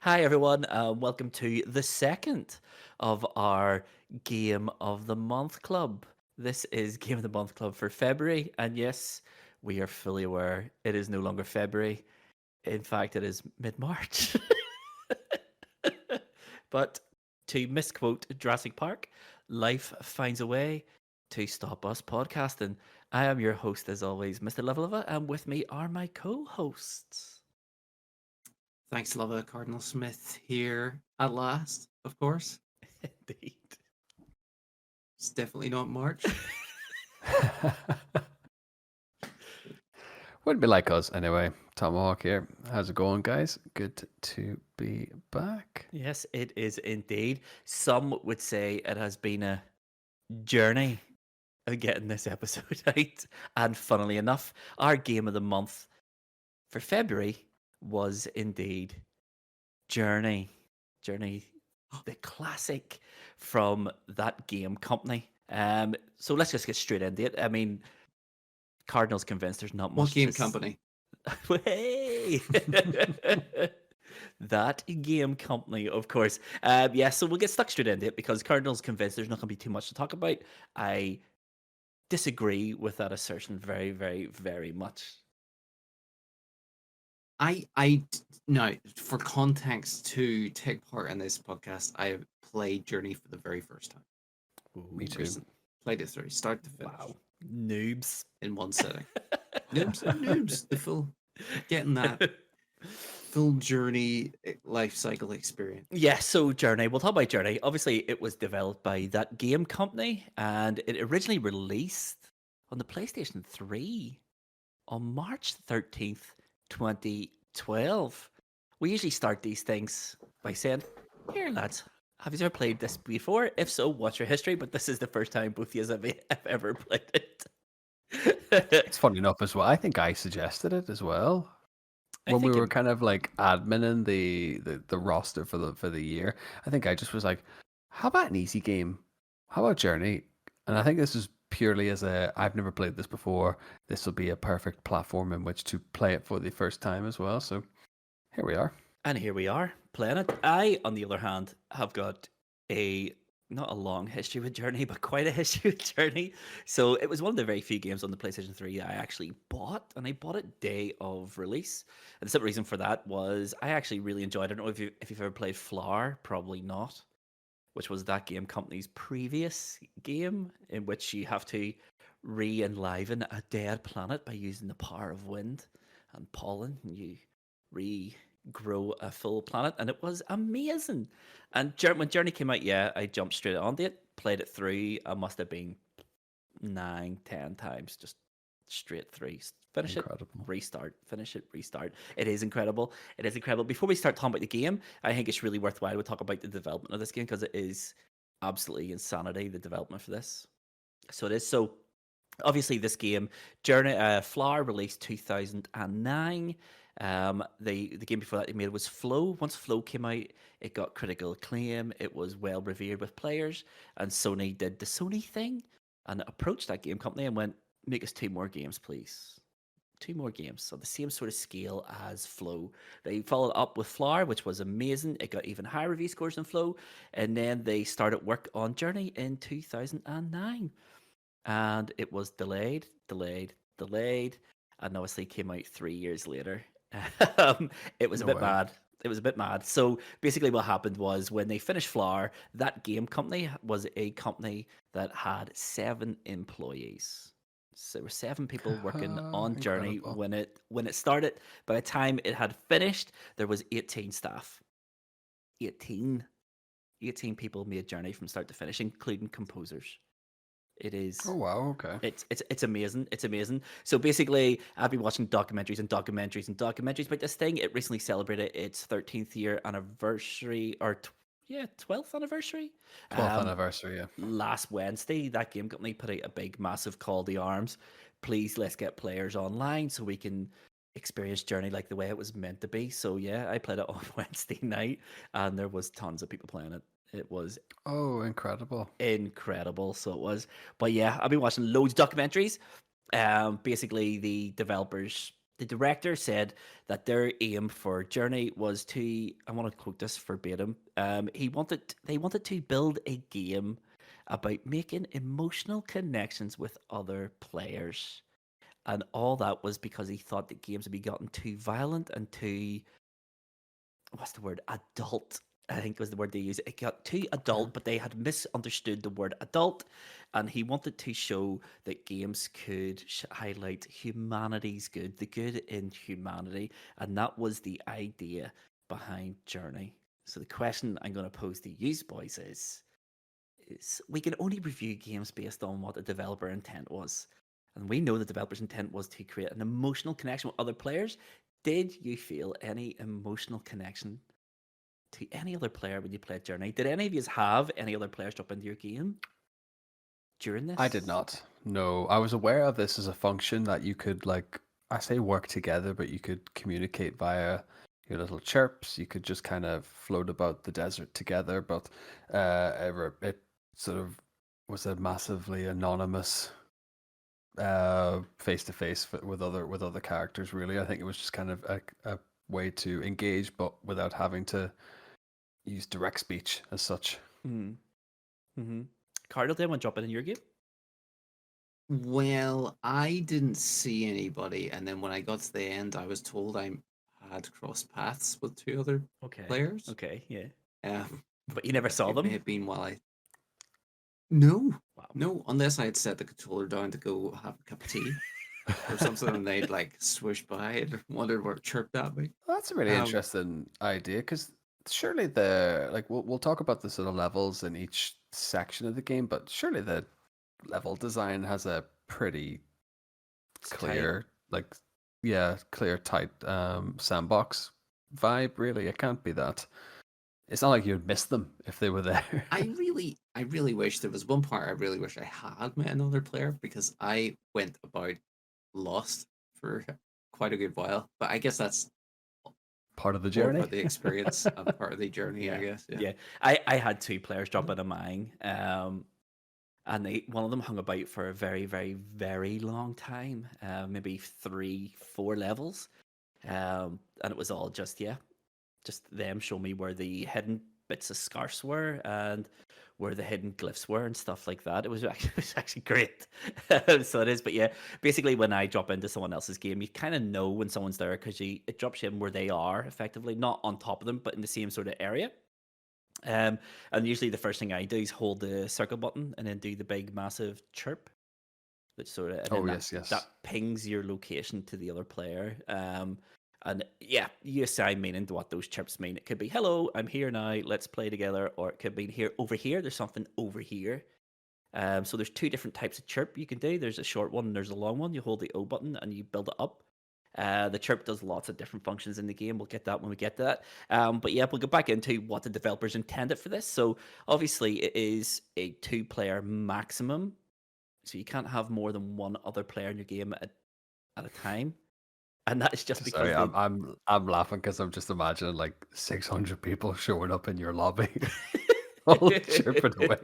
Hi, everyone. Welcome to the second of our Game of the Month Club. This is Game of the Month Club for February. And yes, we are fully aware it is no longer February. In fact, it is mid March. But to misquote Jurassic Park, life finds a way to stop us podcasting. I am your host, as always, Mr. Luvva Luvva, and with me are my co hosts. Thanks, Luvva. Cardinal Smith here at last, of course. Indeed. It's definitely not March. Wouldn't be like us anyway. Tomahawk here. How's it going, guys? Good to be back. Yes, it is indeed. Some would say it has been a journey of getting this episode out. And funnily enough, our game of the month for February was indeed Journey. Journey, the classic from that game company. So let's just get straight into it. I mean, Cardinal's convinced there's not much. What game company? Hey! That game company, of course. Yeah, so we'll get stuck straight into it because Cardinal's convinced there's not going to be too much to talk about. I disagree with that assertion very, very, very much. No, for context to take part in this podcast, I have played Journey for the very first time. Me too. Recently. Played it through, start to finish. Wow. Noobs. In one setting. Noobs. The full, getting that full Journey life cycle experience. Yeah, so Journey, we'll talk about Journey. Obviously, it was developed by that game company, and it originally released on the PlayStation 3 on March 13th, 2012. We usually start these things by saying, here, lads, have you ever played this before? If so, what's your history? But this is the first time both of you have ever played it. It's funny enough as well. I think I suggested it as well. When we were kind of like adminning the roster for the year, I think I just was like, how about an easy game? How about Journey? And I think this is purely as I've never played this before. This will be a perfect platform in which to play it for the first time as well. So here we are. And here we are, playing it. I, on the other hand, have got not a long history with Journey, but quite a history with Journey. So it was one of the very few games on the PlayStation 3 I actually bought, and I bought it day of release. And the simple reason for that was I actually really enjoyed it. I don't know if you've ever played Flower, probably not, which was that game company's previous game in which you have to re-enliven a dead planet by using the power of wind and pollen. And you regrow a full planet, and it was amazing. And when Journey came out, yeah, I jumped straight onto it, played it through. I must have been 9, 10 times, just straight through. Finish Incredible. it, restart, finish it, restart. It is incredible. It is incredible. Before we start talking about the game, I think it's really worthwhile we talk about the development of this game because it is absolutely insanity, the development for this. So it is. So obviously this game, Journey, Flower released 2009. The game before that they made was Flow. Once Flow came out, it got critical acclaim. It was well revered with players, and Sony did the Sony thing and approached that game company and went, "Make us 2 more games, please. 2 more games of the same sort of scale as Flow." They followed up with Flower, which was amazing. It got even higher review scores than Flow, and then they started work on Journey in 2009, and it was delayed, and obviously came out 3 years later. It was No a bit way. mad. It was a bit mad. So basically, what happened was when they finished Flower, that game company was a company that had 7 employees. So there were 7 people working on Journey Incredible. when it started. By the time it had finished, there was 18 staff. 18. 18 people made Journey from start to finish, including composers. It is Oh wow, okay. it's amazing. It's amazing. So basically, I've been watching documentaries and documentaries and documentaries about this thing. It recently celebrated its 13th year anniversary, or 12th anniversary. 12th anniversary, yeah. Last Wednesday, that game company put out a big, massive call to arms. Please, let's get players online so we can experience Journey like the way it was meant to be. So yeah, I played it on Wednesday night, and there was tons of people playing it. It was Oh, incredible. incredible. So it was. But yeah, I've been watching loads of documentaries. Basically, the developers The director said that their aim for Journey was to, I want to quote this verbatim, they wanted to build a game about making emotional connections with other players. And all that was because he thought that games had be gotten too violent and too, what's the word, adult. I think was the word they used. It got too adult, but they had misunderstood the word adult, and he wanted to show that games could highlight humanity's good, the good in humanity, and that was the idea behind Journey. So the question I'm going to pose to you boys is we can only review games based on what the developer intent was. And we know the developer's intent was to create an emotional connection with other players. Did you feel any emotional connection to any other player when you played Journey? Did any of you have any other players drop into your game during this? I did not. No, I was aware of this as a function that you could, like, I say work together, but you could communicate via your little chirps. You could just kind of float about the desert together, but it sort of was a massively anonymous face to face with other characters. Really, I think it was just kind of a way to engage, but without having to use direct speech as such. Cardinal, did anyone drop in your game? Well, I didn't see anybody, and then when I got to the end, I was told I had crossed paths with two other players. Okay, yeah. But you never saw them? May have been while I. No, Wow. no, unless I had set the controller down to go have a cup of tea or something, and they'd like swoosh by and wondered what chirped at me. That's a really interesting idea, because surely we'll talk about the sort of levels in each section of the game, but surely the level design has a pretty clear, clear, tight sandbox vibe. Really, it can't be that. It's not like you'd miss them if they were there. I really wish there was one part I really wish I had met another player, because I went about lost for quite a good while. But I guess that's part of the journey, part of the experience, and part of the journey. I guess. Yeah. I had two players drop into mine, and one of them hung about for a very, very, very long time, maybe 3-4 levels, and it was all just them show me where the hidden bits of scarce were and where the hidden glyphs were and stuff like that. It was actually great. So it is, but yeah, basically when I drop into someone else's game, you kind of know when someone's there because it drops you in where they are, effectively, not on top of them, but in the same sort of area. And usually the first thing I do is hold the circle button and then do the big massive chirp, which sort of that pings your location to the other player. And yeah, you assign meaning to what those chirps mean. It could be, hello, I'm here now, let's play together. Or it could be over here, there's something over here. So there's two different types of chirp you can do. There's a short one and there's a long one. You hold the O button and you build it up. The chirp does lots of different functions in the game. We'll get that when we get to that. But yeah, we'll go back into what the developers intended for this. So obviously it is a 2-player maximum. So you can't have more than one other player in your game at a time. And that's just because I'm laughing because I'm just imagining like 600 people showing up in your lobby, all chirping away.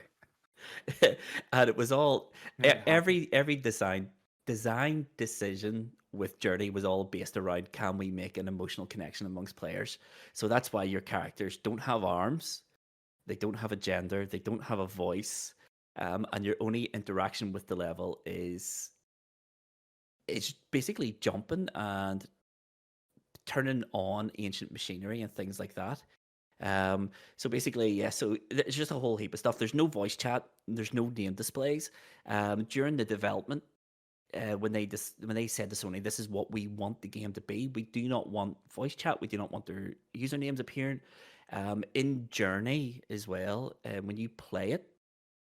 And it was all every design decision with Journey was all based around, can we make an emotional connection amongst players? So that's why your characters don't have arms, they don't have a gender, they don't have a voice, and your only interaction with the level is basically jumping and turning on ancient machinery and things like that. So basically, yeah, so it's just a whole heap of stuff. There's no voice chat, there's no name displays. During the development, when they said to Sony, this is what we want the game to be, we do not want voice chat, we do not want their usernames appearing. In Journey as well, when you play it,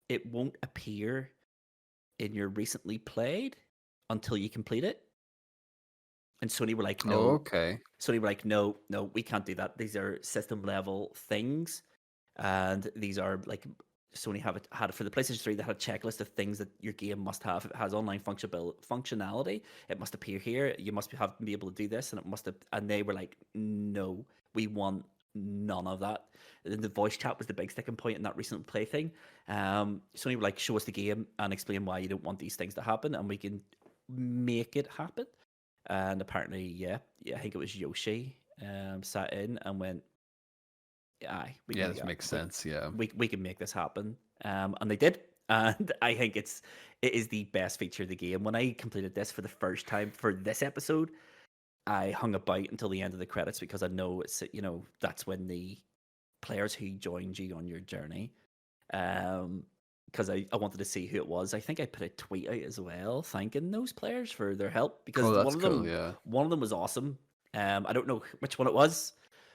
it won't appear in your recently played until you complete it. And Sony were like, no. Oh, okay. Sony were like, no, we can't do that. These are system level things. And these are like, Sony had for the PlayStation 3, they had a checklist of things that your game must have. If it has online functionality, it must appear here. You must be able to do this, and they were like, no, we want none of that. And the voice chat was the big sticking point in that recent play thing. Sony were like, show us the game and explain why you don't want these things to happen, and we can make it happen. and apparently, I think it was Yoshi sat in and went, aye, we can Yeah, make this it. makes sense. Yeah. We can make this happen. And they did. And I think it is the best feature of the game. When I completed this for the first time for this episode, I hung about until the end of the credits because I know that's when the players who joined you on your journey. Because I wanted to see who it was. I think I put a tweet out as well, thanking those players for their help because Oh, that's cool. Yeah. one of them was awesome. I don't know which one it was,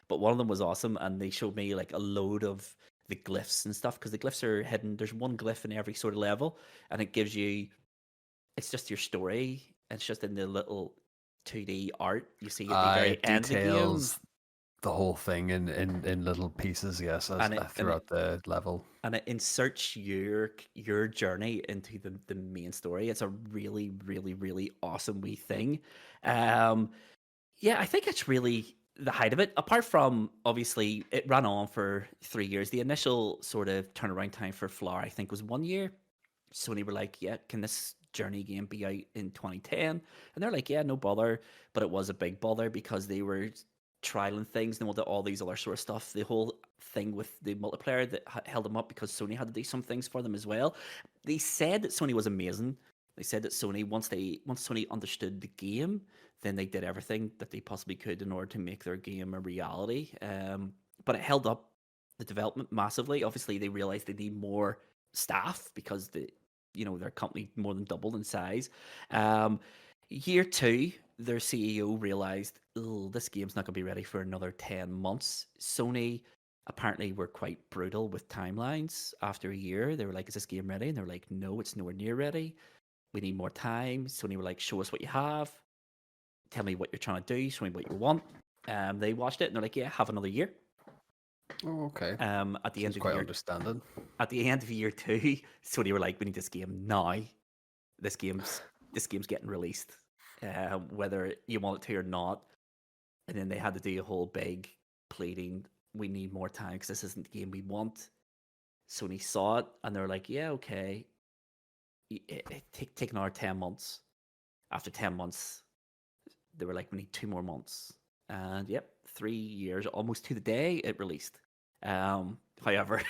but one of them was awesome, and they showed me like a load of the glyphs and stuff because the glyphs are hidden. There's one glyph in every sort of level, and it gives you. It's just your story. It's just in the little 2D art you see at the very It end of the game, details the whole thing in little pieces. Yes, as and it throughout the level. and it inserts your journey into the main story. It's a really, really, really awesome wee thing. Yeah, I think it's really the height of it. Apart from obviously it ran on for 3 years. The initial sort of turnaround time for Flower, I think, was 1 year. Sony were like, yeah, can this Journey game be out in 2010? And they're like, yeah, no bother. But it was a big bother because they were trialing things. They wanted all these other sort of stuff. The whole thing with the multiplayer that held them up because Sony had to do some things for them as well. They said that Sony was amazing. They said that Sony, once Sony understood the game, then they did everything that they possibly could in order to make their game a reality. But it held up the development massively. Obviously, they realized they need more staff because their company more than doubled in size. Year two, their CEO realized, oh, this game's not going to be ready for another 10 months. Sony apparently were quite brutal with timelines. After a year, they were like, is this game ready? And they're like, no, it's nowhere near ready. We need more time. Sony were like, show us what you have. Tell me what you're trying to do. Show me what you want. They watched it and they're like, yeah, have another year. Oh, okay. At the Seems end of quite year, understanding. at the end of year two, Sony were like, we need this game now. This game's getting released, whether you want it to or not. And then they had to do a whole big pleading. We need more time because this isn't the game we want. Sony saw it and they're like, yeah, okay. Take another 10 months. After 10 months, they were like, we need 2 more months. And yep, 3 years, almost to the day, it released. However,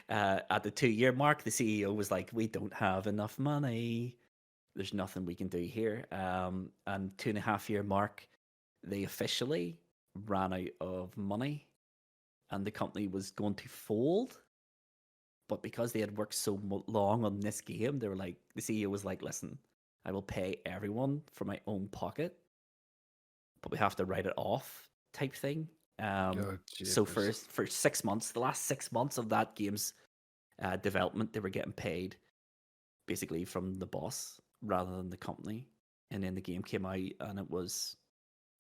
at the 2 year mark, the CEO was like, we don't have enough money. There's nothing we can do here. And 2.5 year mark, they officially ran out of money and the company was going to fold. But because they had worked so long on this game, they were like, the CEO was like, listen, I will pay everyone from my own pocket, but we have to write it off type thing. So for 6 months, the last 6 months of that game's development, they were getting paid basically from the boss rather than the company. And then the game came out and it was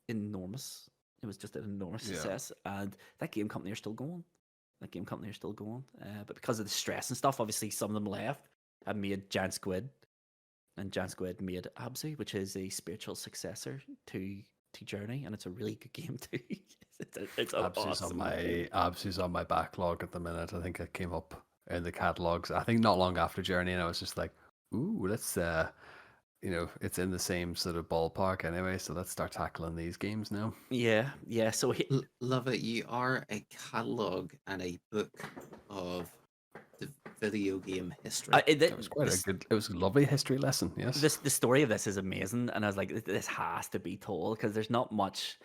enormous. It was just an enormous success. And that game company are still going. But because of the stress and stuff, obviously some of them left and made Giant Squid. And Giant Squid made Abzu, which is a spiritual successor to Journey, and it's a really good game too. it's awesome. Abzu's on my backlog at the minute. I think it came up in the catalogs. I think not long after Journey, and I was just like, "Ooh, let's it's in the same sort of ballpark anyway. So let's start tackling these games now." Yeah. So Love it. You are a catalog and a book of the video game history. It was it was a lovely history lesson. Yes. The story of this is amazing, and I was like, this has to be told because there's not much.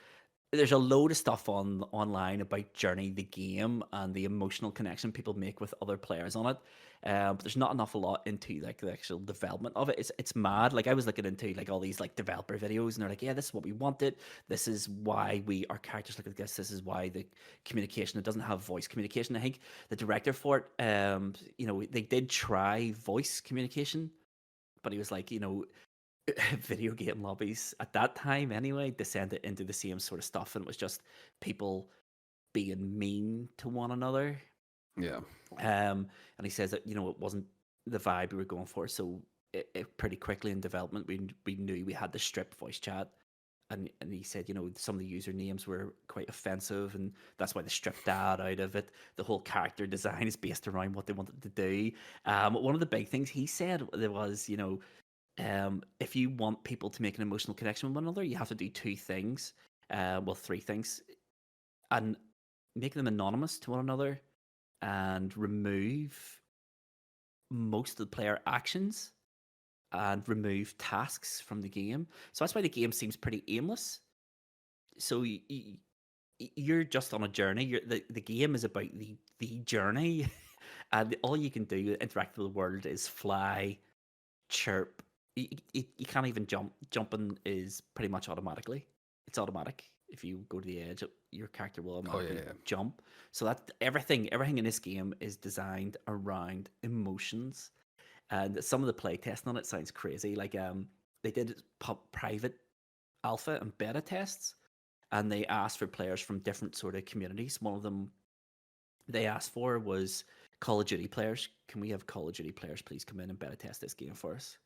There's a load of stuff online about Journey the game and the emotional connection people make with other players on it. But there's not an awful lot into like the actual development of it. It's mad. Like I was looking into like all these like developer videos, and they're like, yeah, this is what we wanted. This is why our characters look like this. This is why the communication, it doesn't have voice communication. I think the director for it, they did try voice communication, but he was like, video game lobbies at that time anyway descended into the same sort of stuff, and it was just people being mean to one another. Yeah. And he says that it wasn't the vibe we were going for, so it pretty quickly in development we knew we had to strip voice chat, and he said some of the usernames were quite offensive, and that's why they stripped that out of it. The whole character design is based around what they wanted to do. One of the big things he said there was if you want people to make an emotional connection with one another, you have to do two things. Well, three things, and make them anonymous to one another, and remove most of the player actions, and remove tasks from the game. So that's why the game seems pretty aimless. So you're just on a journey. The game is about the journey, and all you can do to interact with the world is fly, chirp. You can't even jump. Jumping is pretty much automatically. It's automatic. If you go to the edge, your character will automatically jump. So that everything in this game is designed around emotions. And some of the play testing on it sounds crazy. Like they did private alpha and beta tests, and they asked for players from different sort of communities. One of them they asked for was Call of Duty players. Can we have Call of Duty players please come in and beta test this game for us?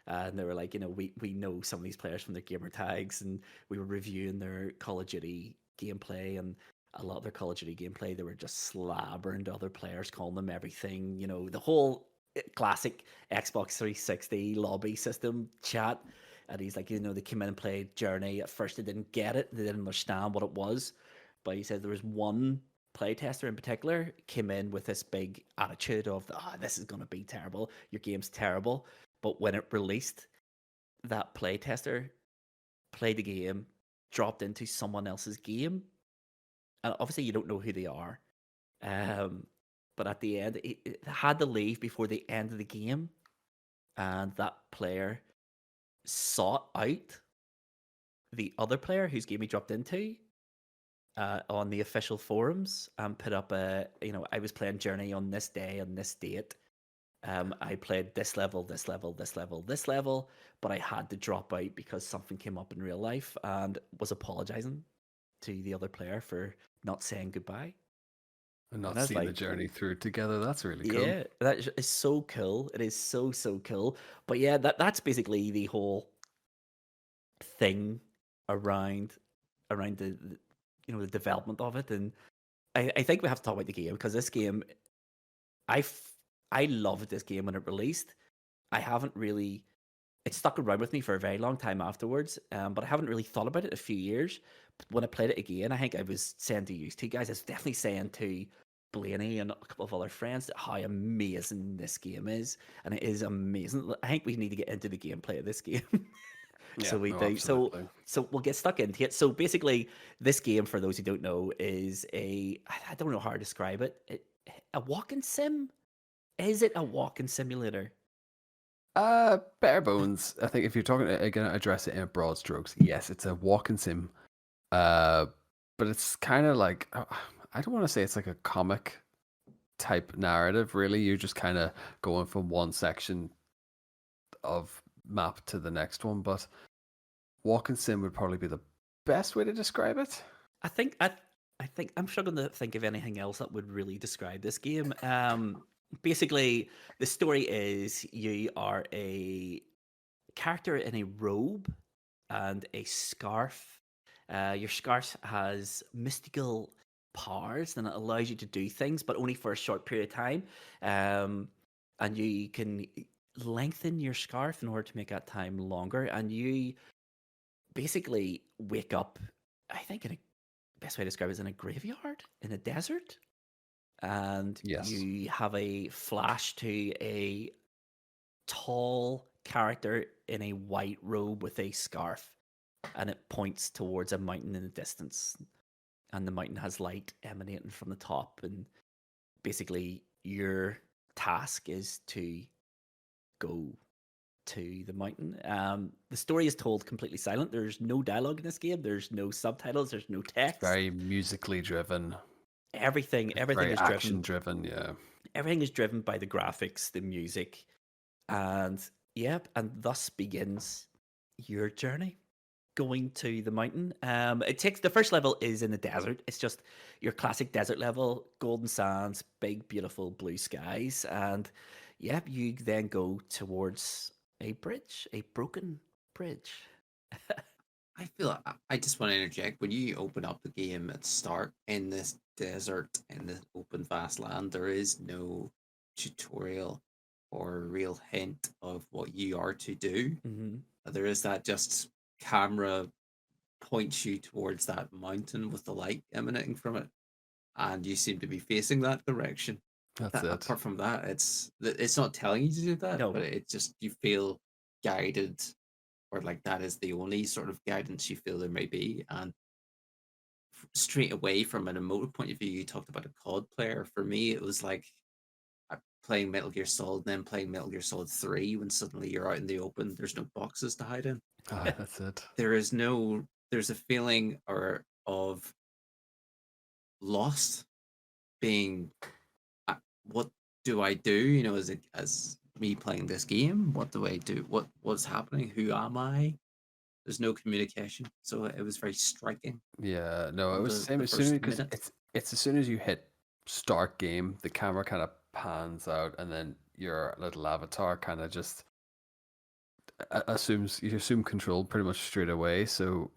And they were like, we know some of these players from their gamer tags, and we were reviewing their Call of Duty gameplay, and a lot of their Call of Duty gameplay, they were just slabbering to other players, calling them everything, the whole classic Xbox 360 lobby system chat. And he's like, they came in and played Journey. At first, they didn't get it, they didn't understand what it was. But he said there was one playtester in particular came in with this big attitude of, this is going to be terrible. Your game's terrible. But when it released, that playtester played the game, dropped into someone else's game, and obviously you don't know who they are. But at the end, it had to leave before the end of the game, and that player sought out the other player whose game he dropped into on the official forums and put up I was playing Journey on this day on this date. I played this level, this level, this level, this level, but I had to drop out because something came up in real life, and was apologizing to the other player for not saying goodbye. And not seeing the journey through together. That's really cool. Yeah, that is so cool. It is so cool. But yeah, that's basically the whole thing around the the development of it. And I think we have to talk about the game, because this game, I loved this game when it released. I haven't really, it stuck around with me for a very long time afterwards, but I haven't really thought about it in a few years. But when I played it again, I think I was saying to you two guys, I was definitely saying to Blaney and a couple of other friends how amazing this game is. And it is amazing. I think we need to get into the gameplay of this game. So we do. Absolutely. So we'll get stuck into it. So basically, this game, for those who don't know, is I don't know how to describe it. A walking sim? Is it a walking simulator? Bare bones. I think if you're talking again, address it in broad strokes. Yes, it's a walking sim. But it's kind of like, I don't want to say it's like a comic type narrative. Really, you're just kind of going from one section of map to the next one. But walking sim would probably be the best way to describe it. I think I'm struggling to think of anything else that would really describe this game. Basically, the story is you are a character in a robe and a scarf. Your scarf has mystical powers, and it allows you to do things, but only for a short period of time. And you can lengthen your scarf in order to make that time longer. And you basically wake up, I think, best way to describe it is in a graveyard in a desert. And you have a flash to a tall character in a white robe with a scarf, and it points towards a mountain in the distance, and the mountain has light emanating from the top. And basically your task is to go to the mountain. The story is told completely silent. There's no dialogue in this game. There's no subtitles. There's no text. It's very musically driven. Everything is action driven. Yeah. Everything is driven by the graphics, the music, and thus begins your journey going to the mountain. It takes, the first level is in the desert. It's just your classic desert level, golden sands, big beautiful blue skies, and you then go towards a bridge, a broken bridge. I feel I just want to interject. When you open up the game at start in this desert, in this open vast land, there is no tutorial or a real hint of what you are to do. Mm-hmm. There is that just camera points you towards that mountain with the light emanating from it, and you seem to be facing that direction. That's it. Apart from that, it's not telling you to do that, No. but it just you feel guided, or like that is the only sort of guidance you feel there may be. And straight away, from an emotive point of view, you talked about a COD player. For me, it was like playing Metal Gear Solid and then playing Metal Gear Solid 3 when suddenly you're out in the open. There's no boxes to hide in. That's it. There's a feeling of lost, being what do I do? You know, as me playing this game, what do I do? What's happening? Who am I? There's no communication, so it was very striking. Yeah, no, it was the The same as soon first because minute. it's as soon as you hit start game, the camera kind of pans out, and then your little avatar kind of just you assume control pretty much straight away. So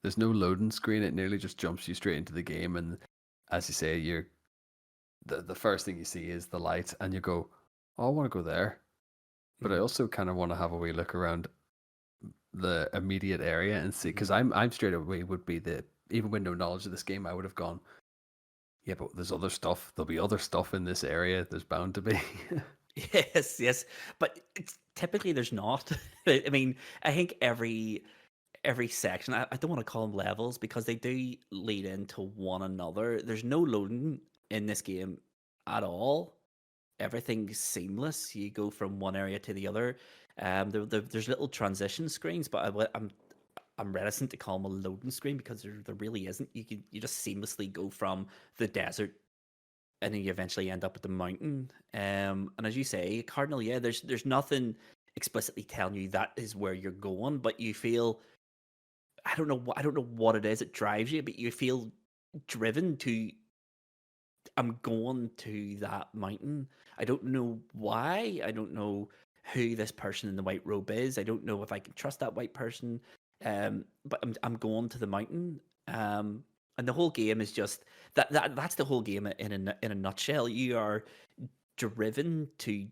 there's no loading screen; it nearly just jumps you straight into the game. And as you say, the first thing you see is the light, and you go, "Oh, I want to go there," but I also kind of want to have a wee look around the immediate area and see, because I'm straight away would be even with no knowledge of this game, I would have gone, yeah, but there's other stuff. There'll be other stuff in this area. There's bound to be. Yes, but it's typically there's not. I mean, I think every section, I don't want to call them levels because they do lead into one another. There's no loading in this game at all. Everything's seamless. You go from one area to the other. There's little transition screens, but I'm reticent to call them a loading screen because there really isn't. You just seamlessly go from the desert and then you eventually end up at the mountain. And as you say, Cardinal, yeah, there's nothing explicitly telling you that is where you're going, but you feel I don't know what it is that drives you, but you feel driven to I'm going to that mountain. I don't know why. I don't know who this person in the white robe is. I don't know if I can trust that white person. But I'm going to the mountain. And the whole game is just that's the whole game in a nutshell. You are driven to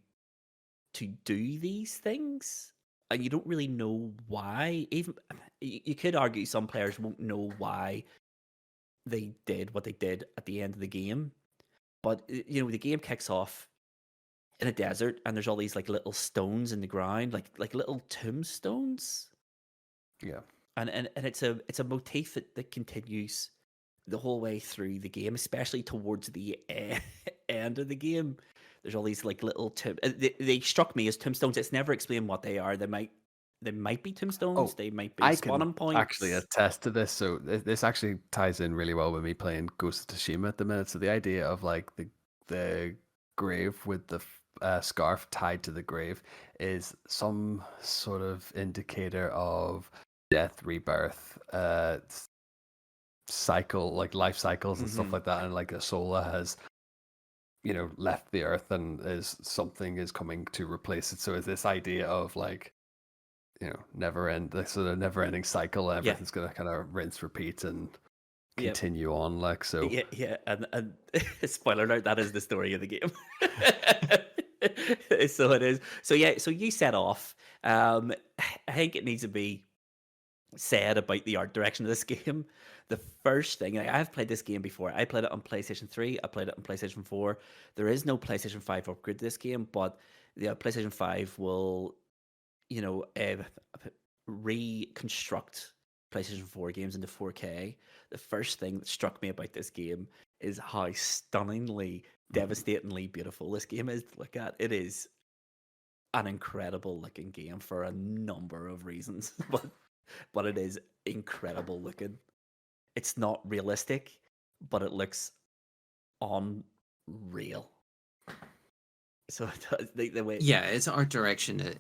do these things, and you don't really know why. Even you could argue some players won't know why they did what they did at the end of the game. But the game kicks off in a desert, and there's all these like little stones in the ground, like little tombstones. Yeah, and it's a motif that continues the whole way through the game, especially towards the end of the game. There's all these like little they struck me as tombstones. It's never explained what they are. They might be tombstones. They might be I spawning can points. actually attest to this. So this actually ties in really well with me playing Ghost of Tsushima at the minute. So the idea of like the grave with the scarf tied to the grave is some sort of indicator of death, rebirth, cycle, like life cycles and stuff like that, and like a soul has left the earth and something is coming to replace it. So it's this idea of like the sort of never ending cycle. Everything's gonna kind of rinse, repeat, and continue on. Like so. Yeah, and spoiler alert, that is the story of the game. So it is. So yeah, so you set off. I think it needs to be said about the art direction of this game. The first thing, I've played this game before. I played it on PlayStation 3. I played it on PlayStation 4. There is no PlayStation 5 upgrade to this game, but the PlayStation 5 will, reconstruct PlayStation 4 games into 4K. The first thing that struck me about this game is how stunningly, devastatingly beautiful this game is to look at. It is an incredible looking game for a number of reasons, but it is incredible looking. It's not realistic, but it looks unreal. So the way, yeah, it's art direction.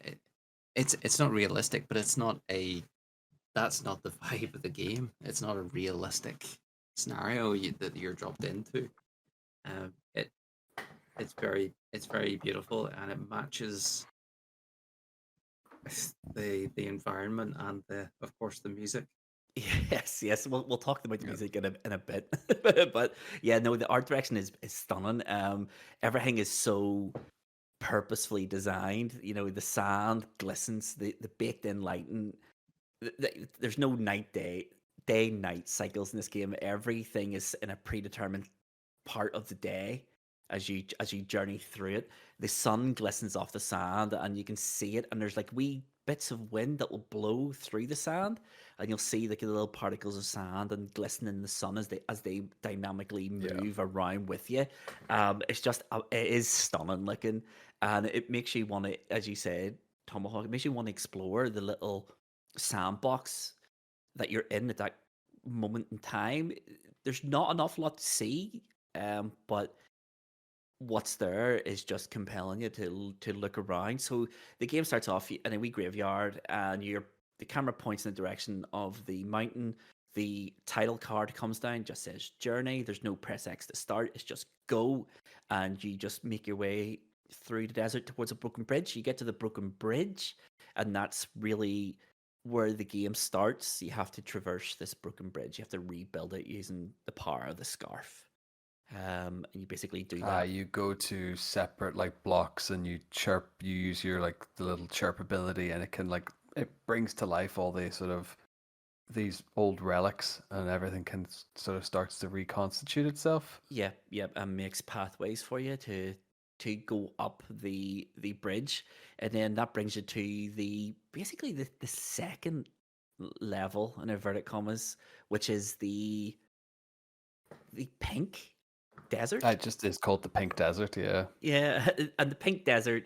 It's not realistic, but that's not the vibe of the game. It's not a realistic scenario that you're dropped into. It's very beautiful, and it matches the environment and of course the music. Yes. We'll talk about the music in a bit, but yeah, no, the art direction is stunning. Everything is so purposefully designed. You know, the sand glistens, the baked in lighting. There's no day night cycles in this game. Everything is in a predetermined part of the day as you journey through it. The sun glistens off the sand and you can see it, and there's like wee bits of wind that will blow through the sand, and you'll see like the little particles of sand and glisten in the sun as they dynamically Yeah. move around with you. It's just it is stunning looking, and it makes you want to, as you said, Tomahawk, it makes you want to explore the little sandbox that you're in at that moment in time. There's not an awful lot to see, but what's there is just compelling you to look around. So the game starts off in a wee graveyard, and the camera points in the direction of the mountain. The title card comes down, just says journey. There's no press X to start. It's just go, and you just make your way through the desert towards a broken bridge. You get to the broken bridge, and that's really where the game starts. You have to traverse this broken bridge. You have to rebuild it using the power of the scarf. And you basically do that. You go to separate like blocks and you chirp. You use your like the little chirp ability, and it can like it brings to life all the sort of these old relics, and everything can sort of starts to reconstitute itself. Yeah, and makes pathways for you to go up the bridge, and then that brings you to basically the second level in inverted commas, which is the pink desert. I just it's called the Pink Desert. Yeah. Yeah, and the pink desert,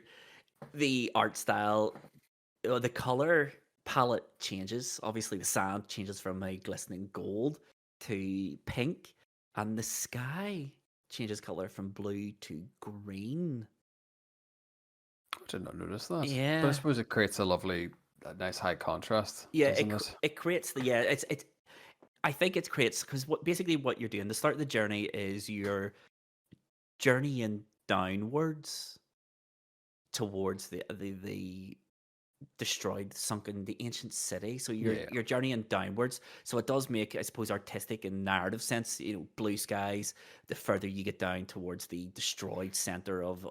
the art style, the color palette changes. Obviously, the sand changes from a glistening gold to pink, and the sky changes color from blue to green. I did not notice that. But I Yeah, suppose it creates a nice high contrast, yeah. doesn't it? It creates it's. I think it creates because basically what you're doing. The start of the journey is you're journeying downwards towards the destroyed, sunken, the ancient city. So Yeah. you're journeying downwards. So it does make, I suppose, artistic and narrative sense. You know, blue skies. The further you get down towards the destroyed center of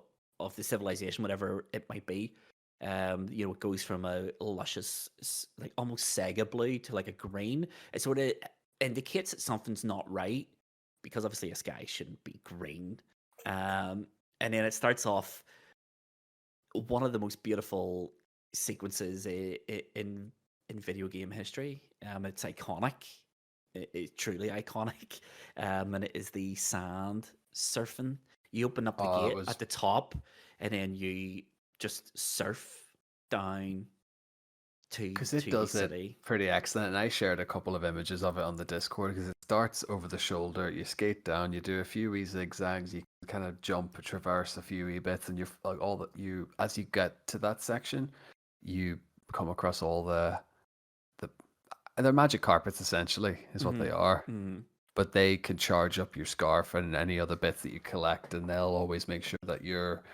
the civilization, whatever it might be. You know, it goes from a luscious, like almost Sega blue to like a green. It sort of indicates that something's not right because obviously a sky shouldn't be green. And then it starts off one of the most beautiful sequences in video game history. It's iconic. It's truly iconic. And it is the sand surfing. You open up the Oh, it gate was at the top, and then you just surf down because it to the does it city. pretty excellent. And I shared a couple of images of it on the Discord because it starts over the shoulder. You skate down, you do a few wee zigzags, you kind of jump, traverse a few wee bits, and you like all that you as you get to that section, you come across all they're magic carpets essentially is what they are. Mm-hmm. But they can charge up your scarf and any other bits that you collect, and they'll always make sure that your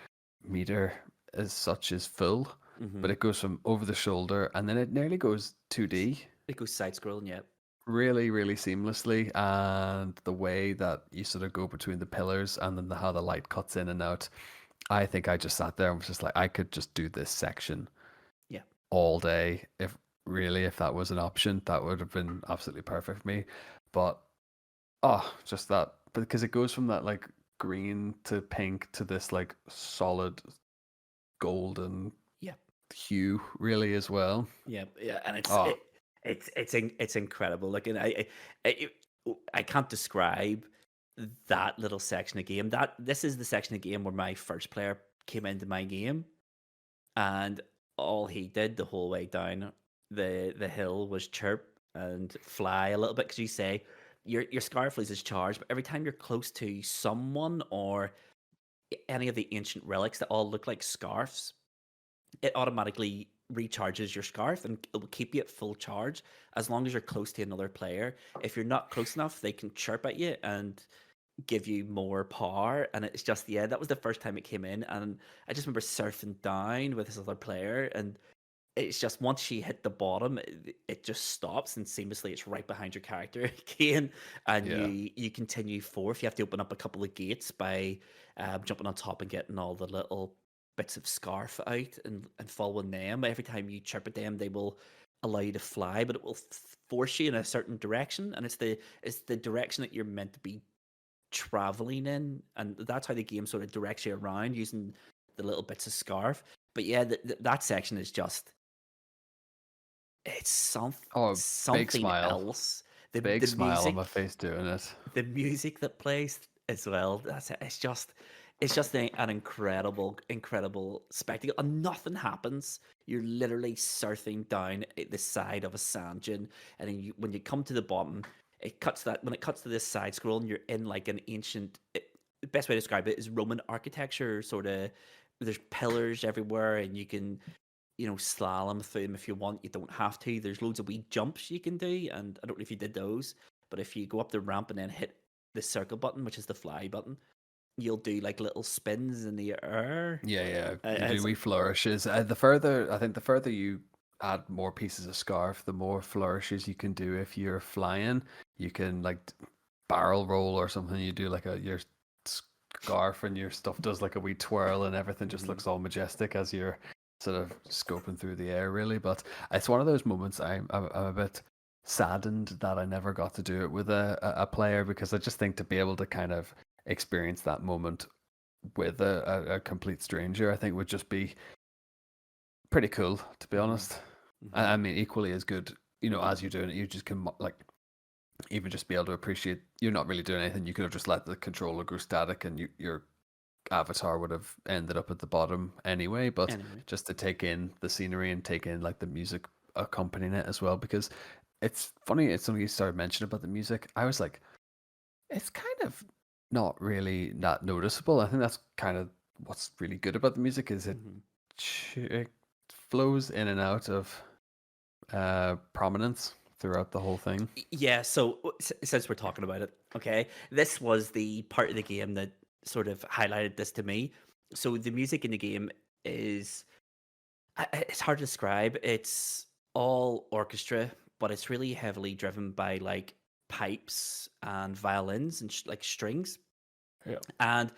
meter as such is full. Mm-hmm. But it goes from over the shoulder, and then it nearly goes 2D. It goes side scrolling, yeah. Really, really seamlessly, and the way that you sort of go between the pillars, and then how the light cuts in and out. I think I just sat there and was just like, I could just do this section, Yeah, all day. If that was an option, that would have been absolutely perfect for me. But just that, because it goes from that like green to pink to this like solid golden yeah, hue, really, as well. yeah, and Oh, it's incredible. Like, and I can't describe that little section of game. This is the section of game where my first player came into my game, and all he did the whole way down the hill was chirp and fly a little bit, because you say your scarf loses charge, but every time you're close to someone or any of the ancient relics that all look like scarves, it automatically recharges your scarf and it will keep you at full charge as long as you're close to another player. If you're not close enough, they can chirp at you and give you more power. And it's just, yeah, that was the first time it came in, and I just remember surfing down with this other player, and it's just once she hit the bottom, it just stops, and seamlessly it's right behind your character again, and yeah. you continue forth. You have to open up a couple of gates by jumping on top and getting all the little bits of scarf out and following them. Every time you chirp at them, they will allow you to fly, but it will force you in a certain direction, and it's the direction that you're meant to be traveling in, and that's how the game sort of directs you around using the little bits of scarf. But yeah, that section is just it's Oh, big something smile. else. Big The smile on my music, face doing it. the music that plays as well. It's just an incredible spectacle, and nothing happens. You're literally surfing down the side of a sand dune, and then when you come to the bottom, when it cuts to this side scroll, and you're in like an ancient. The best way to describe it is Roman architecture, sort of. There's pillars everywhere, and you can slalom through them if you want. You don't have to. There's loads of wee jumps you can do, and I don't know if you did those, but if you go up the ramp and then hit the circle button, which is the fly button, you'll do like little spins in the air. Yeah. You It's do wee flourishes. I think the further you add more pieces of scarf, the more flourishes you can do. If you're flying, you can like barrel roll or something. You do like your scarf and your stuff does like a wee twirl, and everything just looks all majestic as you're sort of scoping through the air, really. But it's one of those moments I'm a bit saddened that I never got to do it with a player, because I just think to be able to kind of experience that moment with a complete stranger, I think would just be pretty cool, to be honest. I mean, equally as good, as you're doing it, you just can like even just be able to appreciate you're not really doing anything. You could have just let the controller go static, and your avatar would have ended up at the bottom anyway. But just to take in the scenery and take in like the music accompanying it as well, because it's funny. It's something you started mentioning about the music. I was like, it's kind of not really that noticeable. I think that's kind of what's really good about the music is it flows in and out of prominence throughout the whole thing. Yeah, so since we're talking about it, okay, this was the part of the game that sort of highlighted this to me. So the music in the game is it's hard to describe. It's all orchestra, but it's really heavily driven by like pipes and violins and like strings. Yeah. And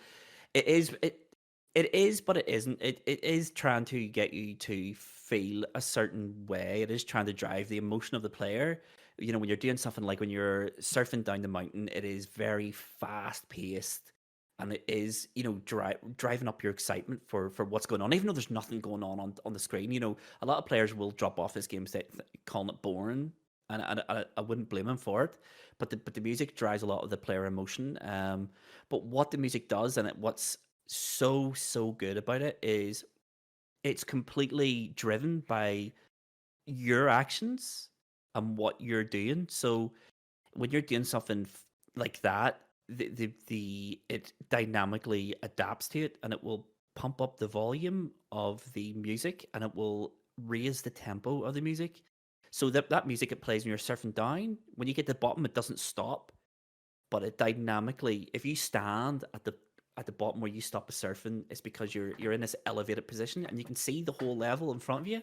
it is it is, but it isn't. It is trying to get you to feel a certain way. It is trying to drive the emotion of the player. When you're doing something like when you're surfing down the mountain, it is very fast paced, and it is driving up your excitement for what's going on, even though there's nothing going on the screen. A lot of players will drop off this game calling it boring, and I wouldn't blame them for it. But the music drives a lot of the player emotion. But what the music does, and what's so good about it, is it's completely driven by your actions and what you're doing. So when you're doing something like that, it dynamically adapts to it, and it will pump up the volume of the music, and it will raise the tempo of the music. So that music it plays when you're surfing down, when you get to the bottom, it doesn't stop, but it dynamically, if you stand at the bottom where you stop the surfing, it's because you're in this elevated position, and you can see the whole level in front of you,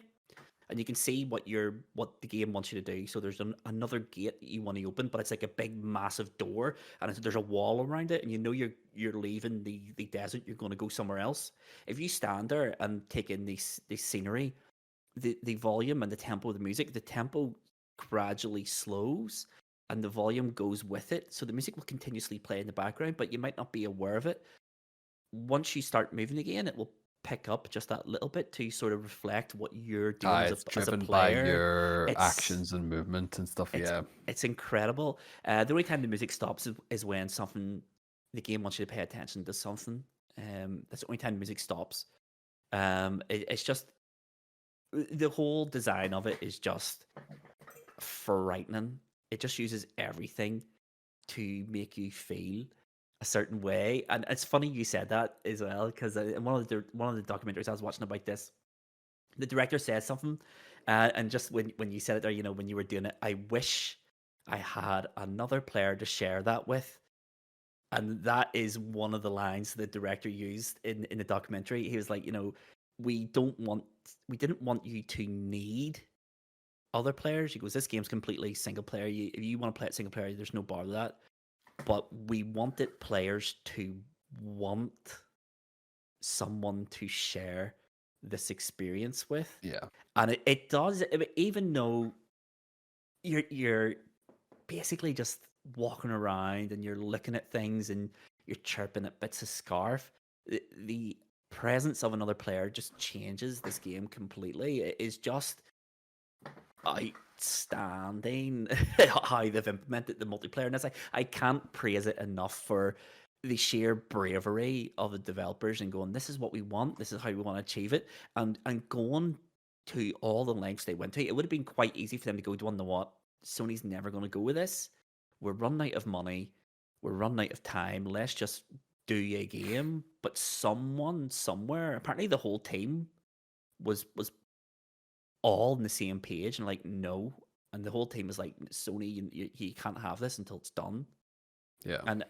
and you can see what the game wants you to do. So there's another gate that you want to open, but it's like a big massive door, and there's a wall around it, and you're leaving the desert. You're going to go somewhere else. If you stand there and take in the scenery, the volume and the tempo of the music, the tempo gradually slows, and the volume goes with it. So the music will continuously play in the background, but you might not be aware of it. Once you start moving again, it will pick up just that little bit to sort of reflect what you're doing It's as a driven by player. your actions and movement and stuff. It's incredible. The only time the music stops is when the game wants you to pay attention to something. That's the only time the music stops. It's just the whole design of it is just frightening. It just uses everything to make you feel a certain way, and it's funny you said that as well, because in one of the documentaries I was watching about this, the director said something, and just when you said it there, when you were doing it, I wish I had another player to share that with. And that is one of the lines the director used in the documentary. He was like, we didn't want you to need other players. He goes, this game's completely single player. If you want to play it single player, there's no bar to that. But we wanted players to want someone to share this experience with. Yeah. And it does, even though you're basically just walking around and you're looking at things and you're chirping at bits of scarf, the presence of another player just changes this game completely. It is just outstanding how they've implemented the multiplayer. And I can't praise it enough for the sheer bravery of the developers and going, this is what we want, this is how we want to achieve it, and going to all the lengths they went to. It would have been quite easy for them to go, do you know what? Sony's never going to go with this. We're running out of money. We're running out of time. Let's just do a game. But someone somewhere, apparently the whole team was all on the same page and like, no. And the whole team is like, Sony, you can't have this until it's done. Yeah. And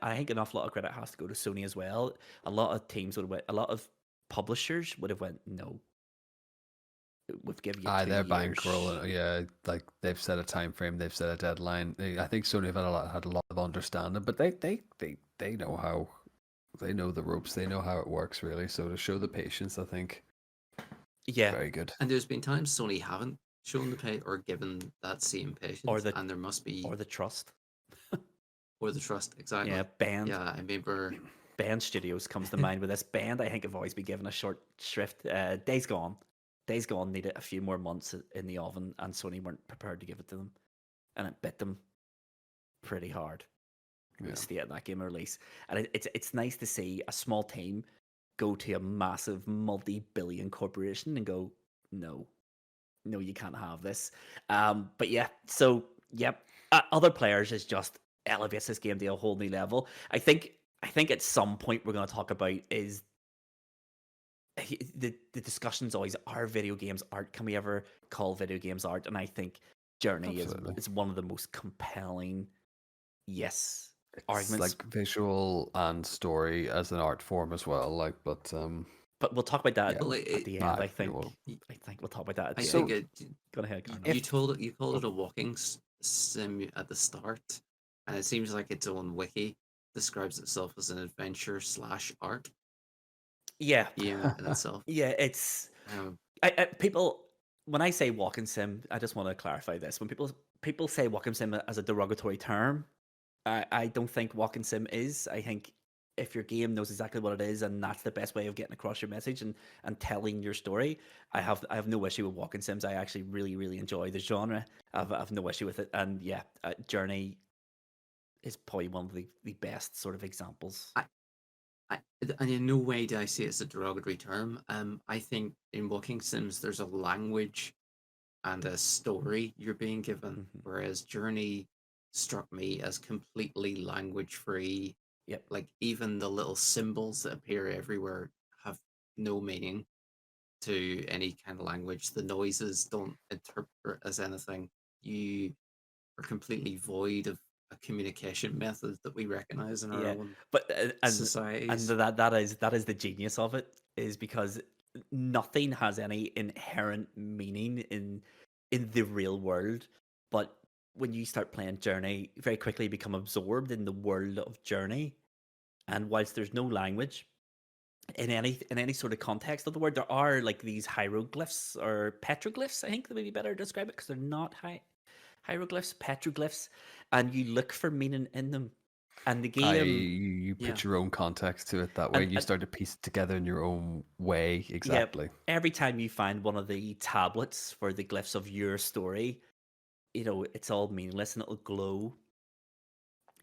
I think an awful lot of credit has to go to Sony as well. A lot of teams would have went, a lot of publishers would have went, no. We've given you 2 They're years. bankrolling. Yeah, like they've set a time frame, they've set a deadline. I think Sony have had a lot of understanding, but they know how, they know the ropes, they know how it works really. So to show the patience, I think, yeah, very good. And there's been times Sony haven't shown the pay or given that same patience, and there must be or the trust. Or the trust, exactly. Yeah, Band. Yeah, I remember Band Studios comes to mind with this. Band, I think, have always been given a short shrift. Days Gone. Days Gone needed a few more months in the oven, and Sony weren't prepared to give it to them. And it bit them pretty hard. The state of that game release. And it's nice to see a small team go to a massive multi-billion corporation and go, no, you can't have this. But yeah, so, yep. Other players is just elevates this game to a whole new level. I think at some point we're going to talk about is the discussion's always, are video games art? Can we ever call video games art? And I think Journey is one of the most compelling arguments. Like visual and story as an art form as well. Like, but we'll talk about that Yeah. at the end. I think we'll talk about that. At I the think end. Go ahead, Cardinal. You called it a walking sim at the start, and it seems like its own wiki describes itself as an adventure / art. Yeah. Yeah, in itself. Yeah, it's people. When I say walking sim, I just want to clarify this. When people say walking sim as a derogatory term, I don't think walking sim is. I think if your game knows exactly what it is and that's the best way of getting across your message and telling your story, I have no issue with walking sims. I actually really, really enjoy the genre. I've no issue with it. And yeah, Journey is probably one of the best sort of examples. And in no way do I see it as a derogatory term. I think in walking sims there's a language and a story you're being given, whereas Journey struck me as completely language free. Yep. Like even the little symbols that appear everywhere have no meaning to any kind of language. The noises don't interpret as anything. You are completely void of a communication method that we recognize in our own societies. And that is the genius of it, is because nothing has any inherent meaning in the real world, but when you start playing Journey, very quickly you become absorbed in the world of Journey. And whilst there's no language in any sort of context of the word, there are like these hieroglyphs or petroglyphs, I think that would be better to describe it, because they're not hieroglyphs, petroglyphs, and you look for meaning in them. And the game, you put your own context to it that way. You start to piece it together in your own way. Exactly. Yeah, every time you find one of the tablets for the glyphs of your story, it's all meaningless and it'll glow.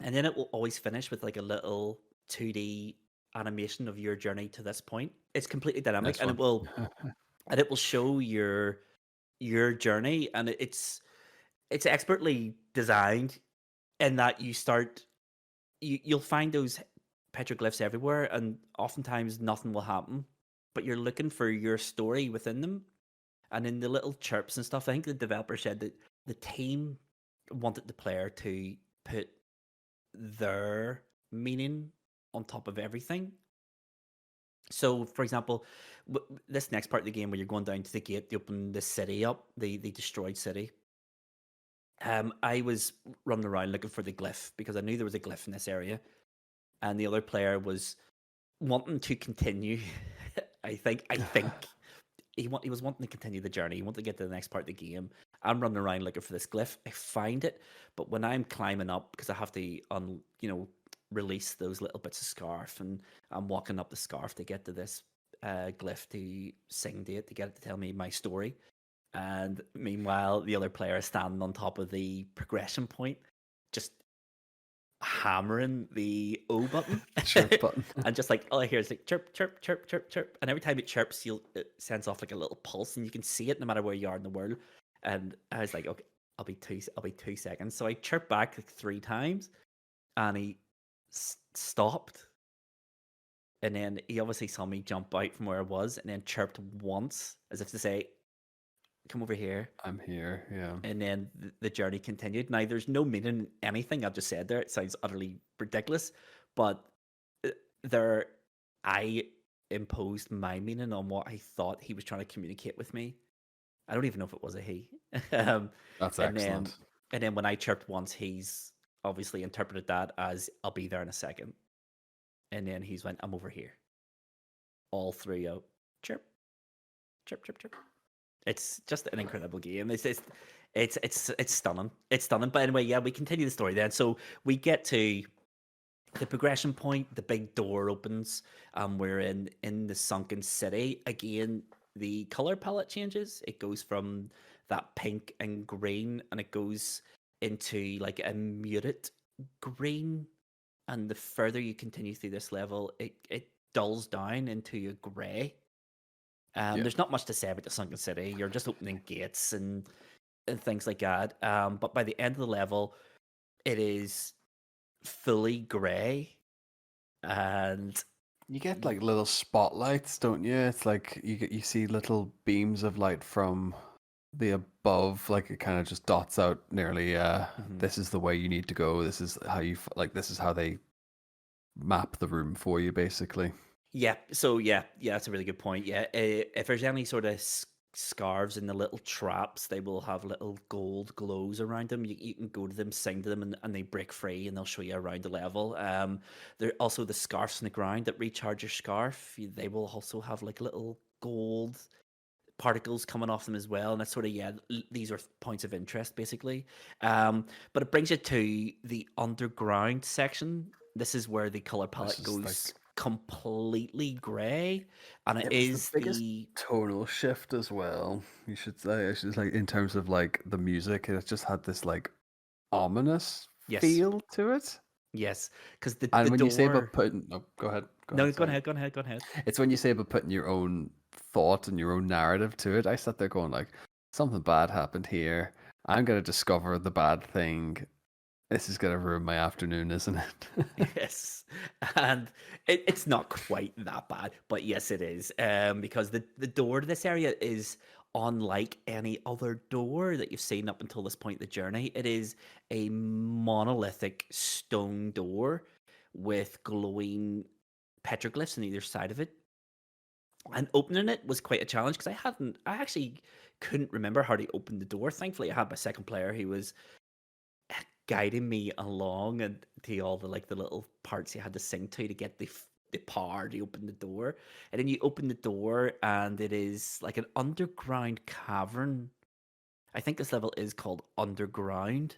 And then it will always finish with like a little 2D animation of your journey to this point. It's completely dynamic, and it will show your journey, and it's expertly designed in that you'll find those petroglyphs everywhere, and oftentimes nothing will happen, but you're looking for your story within them. And in the little chirps and stuff, I think the developer said that the team wanted the player to put their meaning on top of everything. So, for example, this next part of the game where you're going down to the gate, they open the city up, the destroyed city. I was running around looking for the glyph because I knew there was a glyph in this area, and the other player was wanting to continue. I think he was wanting to continue the journey. He wanted to get to the next part of the game. I'm running around looking for this glyph. I find it, but when I'm climbing up, because I have to release those little bits of scarf, and I'm walking up the scarf to get to this glyph to sing to it, to get it to tell me my story. And meanwhile, the other player is standing on top of the progression point, just hammering the O button. Chirp button. And just like all I hear is like chirp, chirp, chirp, chirp, chirp. And every time it chirps, it sends off like a little pulse, and you can see it no matter where you are in the world. And I was like, okay, I'll be 2 seconds. So I chirped back like 3 times, and he stopped. And then he obviously saw me jump out from where I was, and then chirped once, as if to say, "Come over here." I'm here, yeah. And then the journey continued. Now, there's no meaning in anything I've just said there. It sounds utterly ridiculous, but I imposed my meaning on what I thought he was trying to communicate with me. I don't even know if it was a he. That's and excellent. And then when I chirped once, he's obviously interpreted that as "I'll be there in a second." And then he's went, "I'm over here." All three out. Chirp, chirp, chirp, chirp. It's just an incredible game. It's stunning. It's stunning. But anyway, yeah, we continue the story then. So we get to the progression point. The big door opens. We're in the sunken city again. The color palette changes. It goes from that pink and green, and it goes into like a muted green. And the further you continue through this level, it dulls down into a grey. There's not much to say about the sunken city. You're just opening gates and things like that. But by the end of the level, it is fully grey, and You get like little spotlights, don't you? It's like you see little beams of light from the above, like it kind of just dots out nearly. This is the way you need to go. This is how this is how they map the room for you, basically. yeah. So yeah, that's a really good point. Yeah, if there's any sort of scarves in the little traps, they will have little gold glows around them. You can go to them, sing to them, and they break free, and they'll show you around the level. There are also the scarves on the ground that recharge your scarf. They will also have like little gold particles coming off them as well, and that's sort of these are points of interest basically. But it brings you to the underground section. This is where the color palette goes completely grey, and it is the biggest tonal shift as well. You should say it's just like in terms of like the music, it just had this like ominous feel to it. Yes, because when you say about putting, go ahead. Go ahead. It's when you say about putting your own thought and your own narrative to it. I sat there going like, something bad happened here. I'm gonna discover the bad thing. This is gonna ruin my afternoon, isn't it? Yes, and it's not quite that bad, but yes, it is. Because the door to this area is unlike any other door that you've seen up until this point in the journey. It is a monolithic stone door with glowing petroglyphs on either side of it. And opening it was quite a challenge because I actually couldn't remember how to open the door. Thankfully, I had my second player who was guiding me along and to all the little parts you had to sing to get the power to open the door. And then you open the door and it is like an underground cavern. I think this level is called Underground.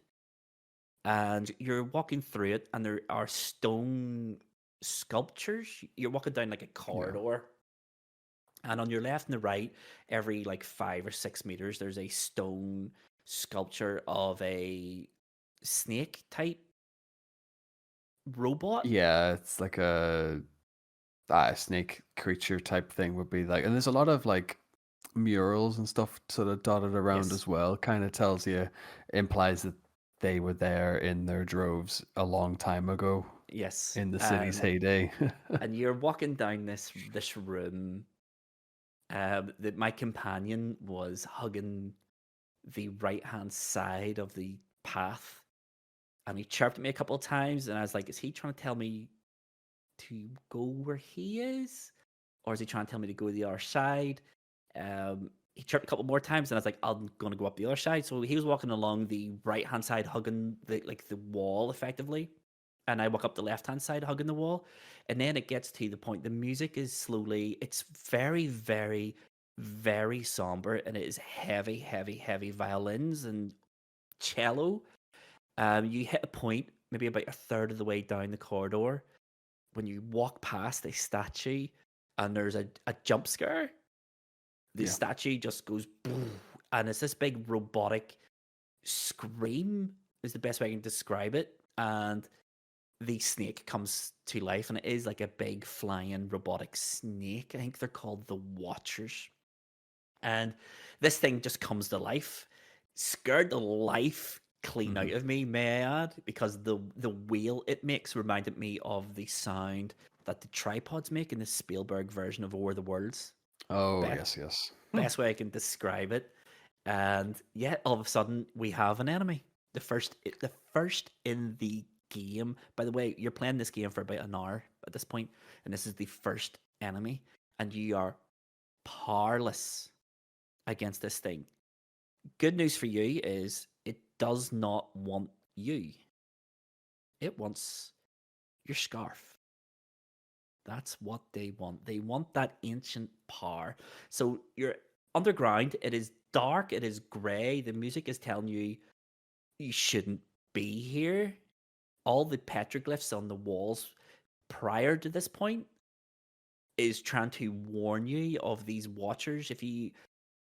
And you're walking through it and there are stone sculptures. You're walking down like a corridor. And on your left and the right, every 5 or 6 meters, there's a stone sculpture of a snake type robot. Yeah, it's like a snake creature type thing would be like, and there's a lot of murals and stuff sort of dotted around as well. Kind of tells you, implies that they were there in their droves a long time ago. Yes, in the city's heyday. And you're walking down this room. My companion was hugging the right hand side of the path, and he chirped at me a couple of times, and I was like, is he trying to tell me to go where he is, or is he trying to tell me to go to the other side? He chirped a couple more times, and I was like, I'm going to go up the other side. So he was walking along the right hand side, hugging the wall effectively, and I walk up the left-hand side hugging the wall, and then it gets to the point the music is slowly, it's very, very, very somber, and it is heavy, heavy, heavy violins and cello. You hit a point maybe about a third of the way down the corridor when you walk past a statue and there's a jump scare. The Yeah. statue just goes boom, and it's this big robotic scream is the best way I can describe it. And the snake comes to life, and it is like a big flying robotic snake. I think they're called the Watchers. And this thing just comes to life, scared the life clean out of me, may I add, because the wail it makes reminded me of the sound that the tripods make in the Spielberg version of Over the Worlds. Oh, Best, yes. best way I can describe it. And yeah, all of a sudden we have an enemy. The first in the game. By the way, you're playing this game for about an hour at this point, and this is the first enemy, and you are powerless against this thing. Good news for you is it does not want you. It wants your scarf. That's what they want. They want that ancient power. So you're underground. It is dark. It is grey. The music is telling you you shouldn't be here. All the petroglyphs on the walls prior to this point is trying to warn you of these watchers. If you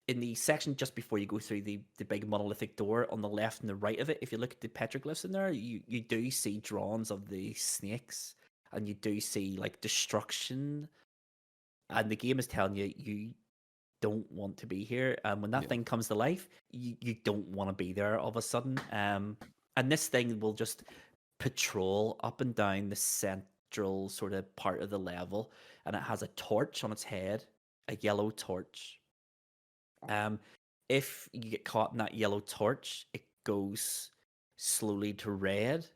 in the section just before you go through the big monolithic door on the left and the right of it, if you look at the petroglyphs in there, you do see drawings of the snakes, and you do see like destruction, and the game is telling you you don't want to be here. And when that Yeah. thing comes to life, you don't want to be there all of a sudden. And this thing will just patrol up and down the central sort of part of the level, and it has a torch on its head, a yellow torch. If you get caught in that yellow torch, it goes slowly to red.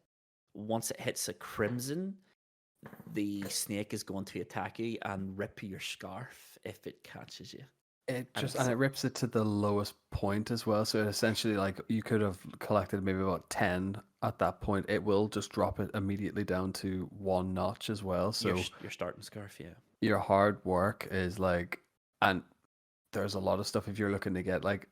Once it hits a crimson, the snake is going to attack you and rip your scarf if it catches you. It And just it's and it rips it to the lowest point as well. So it essentially, like, you could have collected maybe about 10 at that point. It will just drop it immediately down to one notch as well. So your starting scarf, yeah. your hard work is like, and there's a lot of stuff if you're looking to get like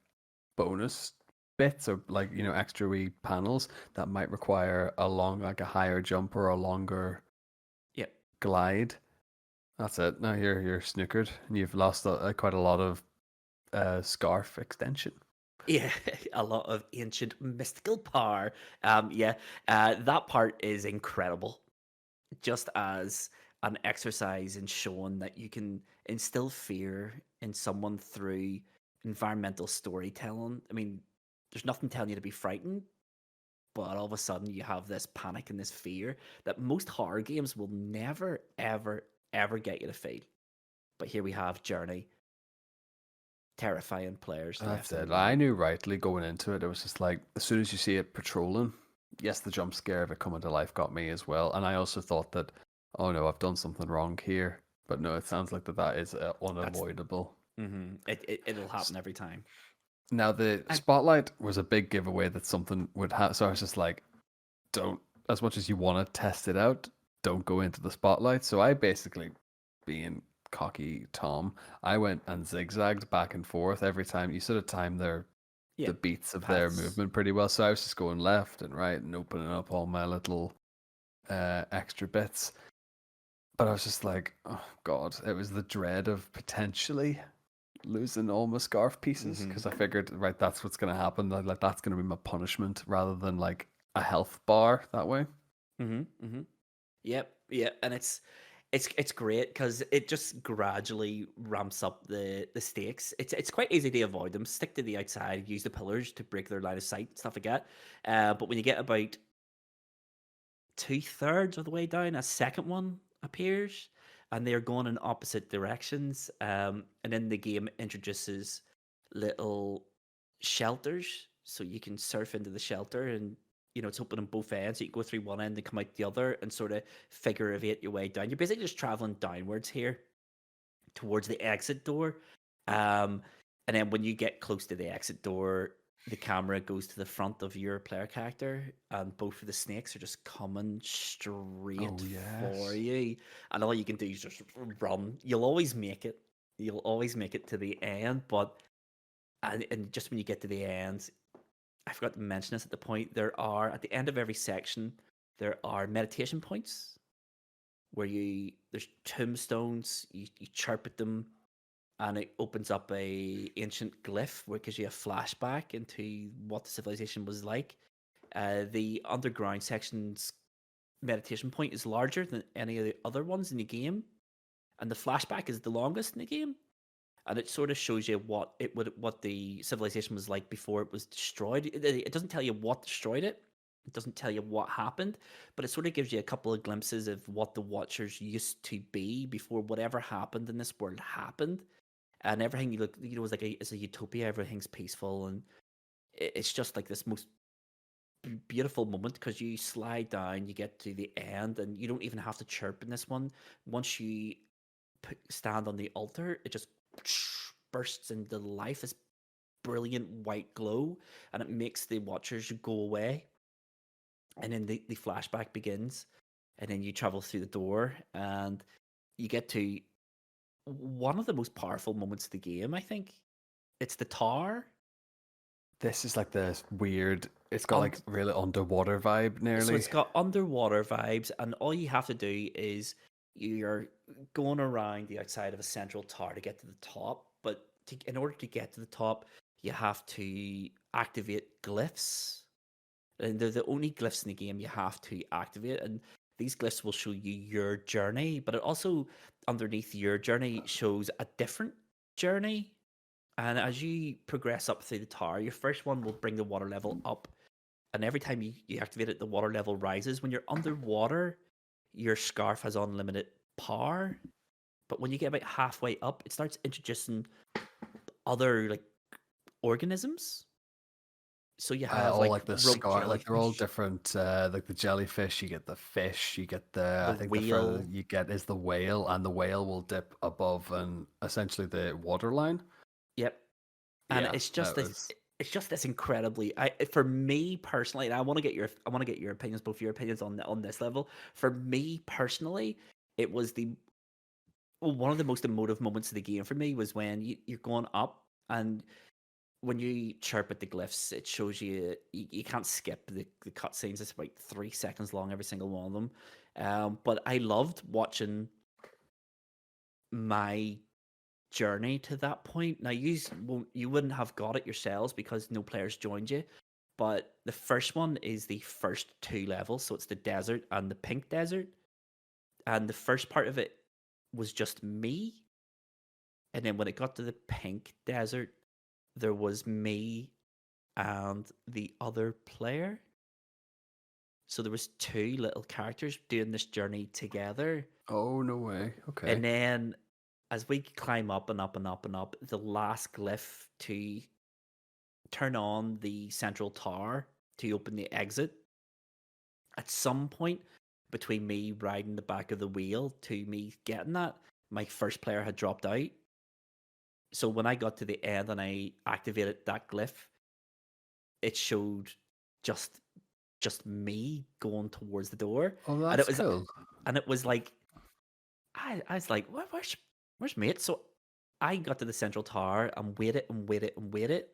bonus bits or like, you know, extra wee panels that might require like a higher jump or a longer Yep. glide. That's it. Now you're snookered and you've lost quite a lot of scarf extension. Yeah, a lot of ancient mystical power. That part is incredible. Just as an exercise in showing that you can instill fear in someone through environmental storytelling. I mean, there's nothing telling you to be frightened, but all of a sudden you have this panic and this fear that most horror games will never, ever, ever get you to feel. But here we have Journey, terrifying players That's left and it. I right. knew rightly going into it. It was just like, as soon as you see it patrolling, yes, the jump scare of it coming to life got me as well. And I also thought that, oh no, I've done something wrong here. But no, it sounds like that is unavoidable. It'll happen every time. Now, the spotlight was a big giveaway that something would happen. So I was just like, don't, as much as you want to test it out, don't go into the spotlight. So I basically, being cocky Tom, I went and zigzagged back and forth every time. You sort of time the beats of their movement pretty well. So I was just going left and right and opening up all my little extra bits. But I was just like, oh God, it was the dread of potentially losing all my scarf pieces because I figured, right, that's what's going to happen. Like that's going to be my punishment rather than like a health bar that way. Yep, and it's great because it just gradually ramps up the stakes. It's quite easy to avoid them. Stick to the outside, use the pillars to break their line of sight, stuff like that. But when you get about 2/3 of the way down, a second one appears, and they're going in opposite directions. And then the game introduces little shelters, so you can surf into the shelter, and it's open on both ends. So you can go through one end and come out the other, and sort of figure eight your way down. You're basically just traveling downwards here towards the exit door. And then when you get close to the exit door, the camera goes to the front of your player character, and both of the snakes are just coming straight Oh for yes. you, and all you can do is just run. You'll always make it. You'll always make it to the end, but and just when you get to the end, I forgot to mention this at the point. There are at the end of every section, there are meditation points where there's tombstones. You chirp at them, and it opens up a ancient glyph where it gives you a flashback into what the civilization was like. The underground section's meditation point is larger than any of the other ones in the game, and the flashback is the longest in the game. And it sort of shows you what the civilization was like before it was destroyed. It doesn't tell you what destroyed it. It doesn't tell you what happened, but it sort of gives you a couple of glimpses of what the Watchers used to be before whatever happened in this world happened. And everything is like it's a utopia. Everything's peaceful, and it's just like this most beautiful moment because you slide down, you get to the end, and you don't even have to chirp in this one. Once you stand on the altar, it just bursts into life, this brilliant white glow, and it makes the Watchers go away. And then the flashback begins, and then you travel through the door, and you get to one of the most powerful moments of the game, I think. It's the tower. This is like this weird. It's got like really underwater vibe, nearly. So it's got underwater vibes, and all you have to do is you're going around the outside of a central tower to get to the top. But in order to get to the top, you have to activate glyphs, and they're the only glyphs in the game you have to activate. And these glyphs will show you your journey, but it also underneath your journey shows a different journey. And as you progress up through the tower, your first one will bring the water level up. And every time you activate it, the water level rises. When you're underwater, your scarf has unlimited power. But when you get about halfway up, it starts introducing other like organisms. So you have all like the rope scar, like they're all jellyfish, different. Like the jellyfish, you get the fish, you get the. the I think the further whale. you get is the whale, and the whale will dip above and essentially the water line. Yep. And Yeah, it's just this incredibly for me personally, and I want to get your opinions, both your opinions on this level. For me personally, it was one of the most emotive moments of the game for me was when you're going up, and when you chirp at the glyphs, it shows you can't skip the cutscenes. It's about 3 seconds long, every single one of them. But I loved watching my journey to that point. Now you wouldn't have got it yourselves because no players joined you. But the first one is the first two levels, so it's the desert and the pink desert. And the first part of it was just me. And then when it got to the pink desert, there was me and the other player. So there was two little characters doing this journey together. Oh no way! Okay. And then as we climb up and up and up and up, the last glyph to turn on the central tower to open the exit. At some point between me riding the back of the wheel to me getting that, my first player had dropped out. So when I got to the end and I activated that glyph, it showed just me going towards the door. Oh, that's and it was cool. And it was like I was like, where's mate? So I got to the central tower and waited and waited and waited,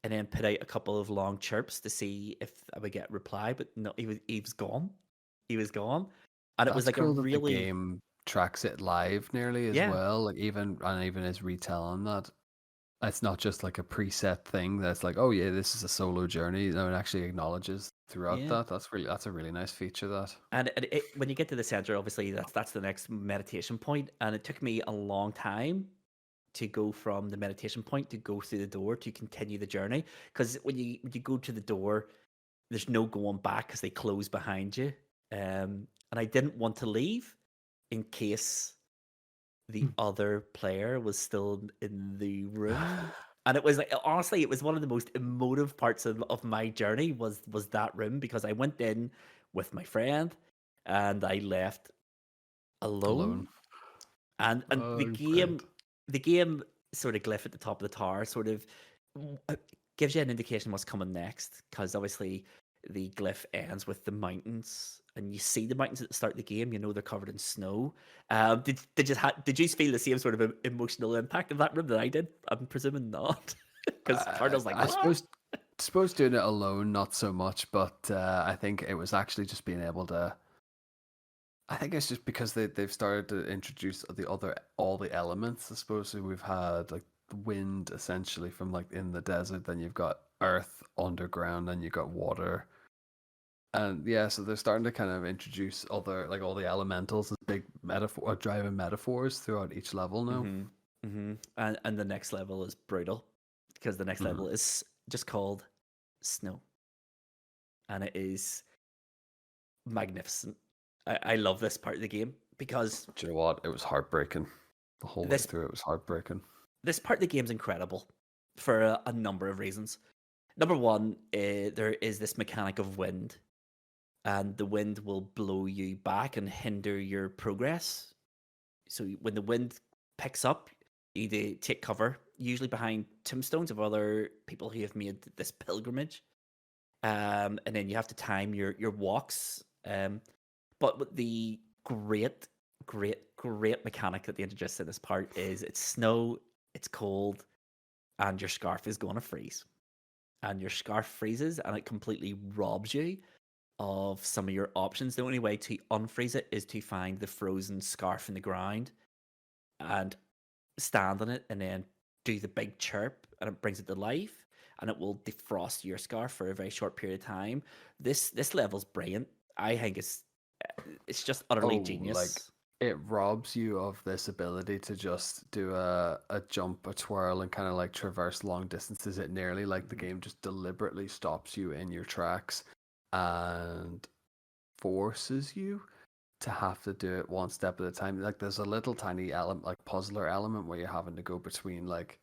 and then put out a couple of long chirps to see if I would get reply. But no, he was gone. He was gone, and it was That's like a cool that the really game tracks it live nearly as yeah. well. Like even is retelling that. It's not just like a preset thing that's like, oh yeah, this is a solo journey. No, it actually acknowledges throughout Yeah. that. That's a really nice feature. That And when you get to the center, obviously that's the next meditation point, and it took me a long time to go from the meditation point to go through the door to continue the journey. Because when you go to the door, there's no going back because they close behind you. And I didn't want to leave in case the other player was still in the room. And it was like honestly, it was one of the most emotive parts of my journey was that room, because I went in with my friend and I left alone. And oh, the game sort of glyph at the top of the tower sort of gives you an indication what's coming next, because obviously the glyph ends with the mountains, and you see the mountains at the start of the game. You know they're covered in snow. Did you feel the same sort of emotional impact of that room that I did? I'm presuming not, because Cardinal's like, I what? suppose doing it alone, not so much. But I think it was actually just being able to. I think it's just because they've started to introduce all the elements. I suppose so we've had like the wind essentially from like in the desert, then you've got earth underground, then you've got water. And yeah, so they're starting to kind of introduce other like all the elementals as big metaphor or driving metaphors throughout each level now. And the next level is brutal, because the next level is just called snow, and it is magnificent. I love this part of the game because Do you know what? It was heartbreaking. The whole way this through it was heartbreaking. this part of the game's incredible for a number of reasons. Number one, there is this mechanic of wind, and the wind will blow you back and hinder your progress. So when the wind picks up, you need to take cover, usually behind tombstones of other people who have made this pilgrimage. And then you have to time your walks. But the great mechanic that they introduced in this part is it's snow, it's cold, and your scarf is going to freeze. And your scarf freezes, and it completely robs you of some of your options. The only way to unfreeze it is to find the frozen scarf in the ground and stand on it, and then do the big chirp, and it brings it to life, and it will defrost your scarf for a very short period of time. This level's brilliant. I think it's just utterly Like genius. it robs you of this ability to just do a jump, a twirl, and kind of like traverse long distances. It nearly like the game just deliberately stops you in your tracks and forces you to have to do it one step at a time. Like there's a little tiny element, like puzzler element, where you're having to go between like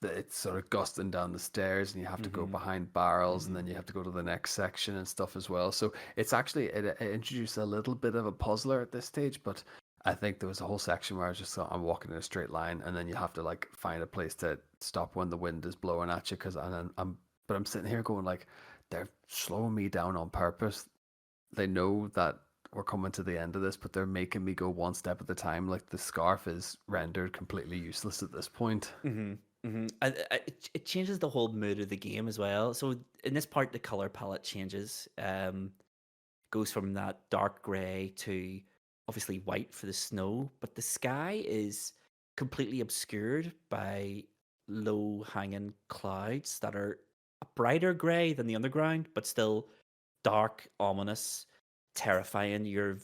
it's sort of gusting down the stairs, and you have to go behind barrels, and then you have to go to the next section and stuff as well. So it's actually it introduced a little bit of a puzzler at this stage, but I think there was a whole section where I just thought I'm walking in a straight line, and then you have to like find a place to stop when the wind is blowing at you. But I'm sitting here going like, they're slowing me down on purpose. They know that we're coming to the end of this, but they're making me go one step at a time. Like the scarf is rendered completely useless at this point. And it changes the whole mood of the game as well. So in this part, the color palette changes. Goes from that dark grey to obviously white for the snow, but the sky is completely obscured by low hanging clouds that are a brighter grey than the underground, but still dark, ominous, terrifying. Your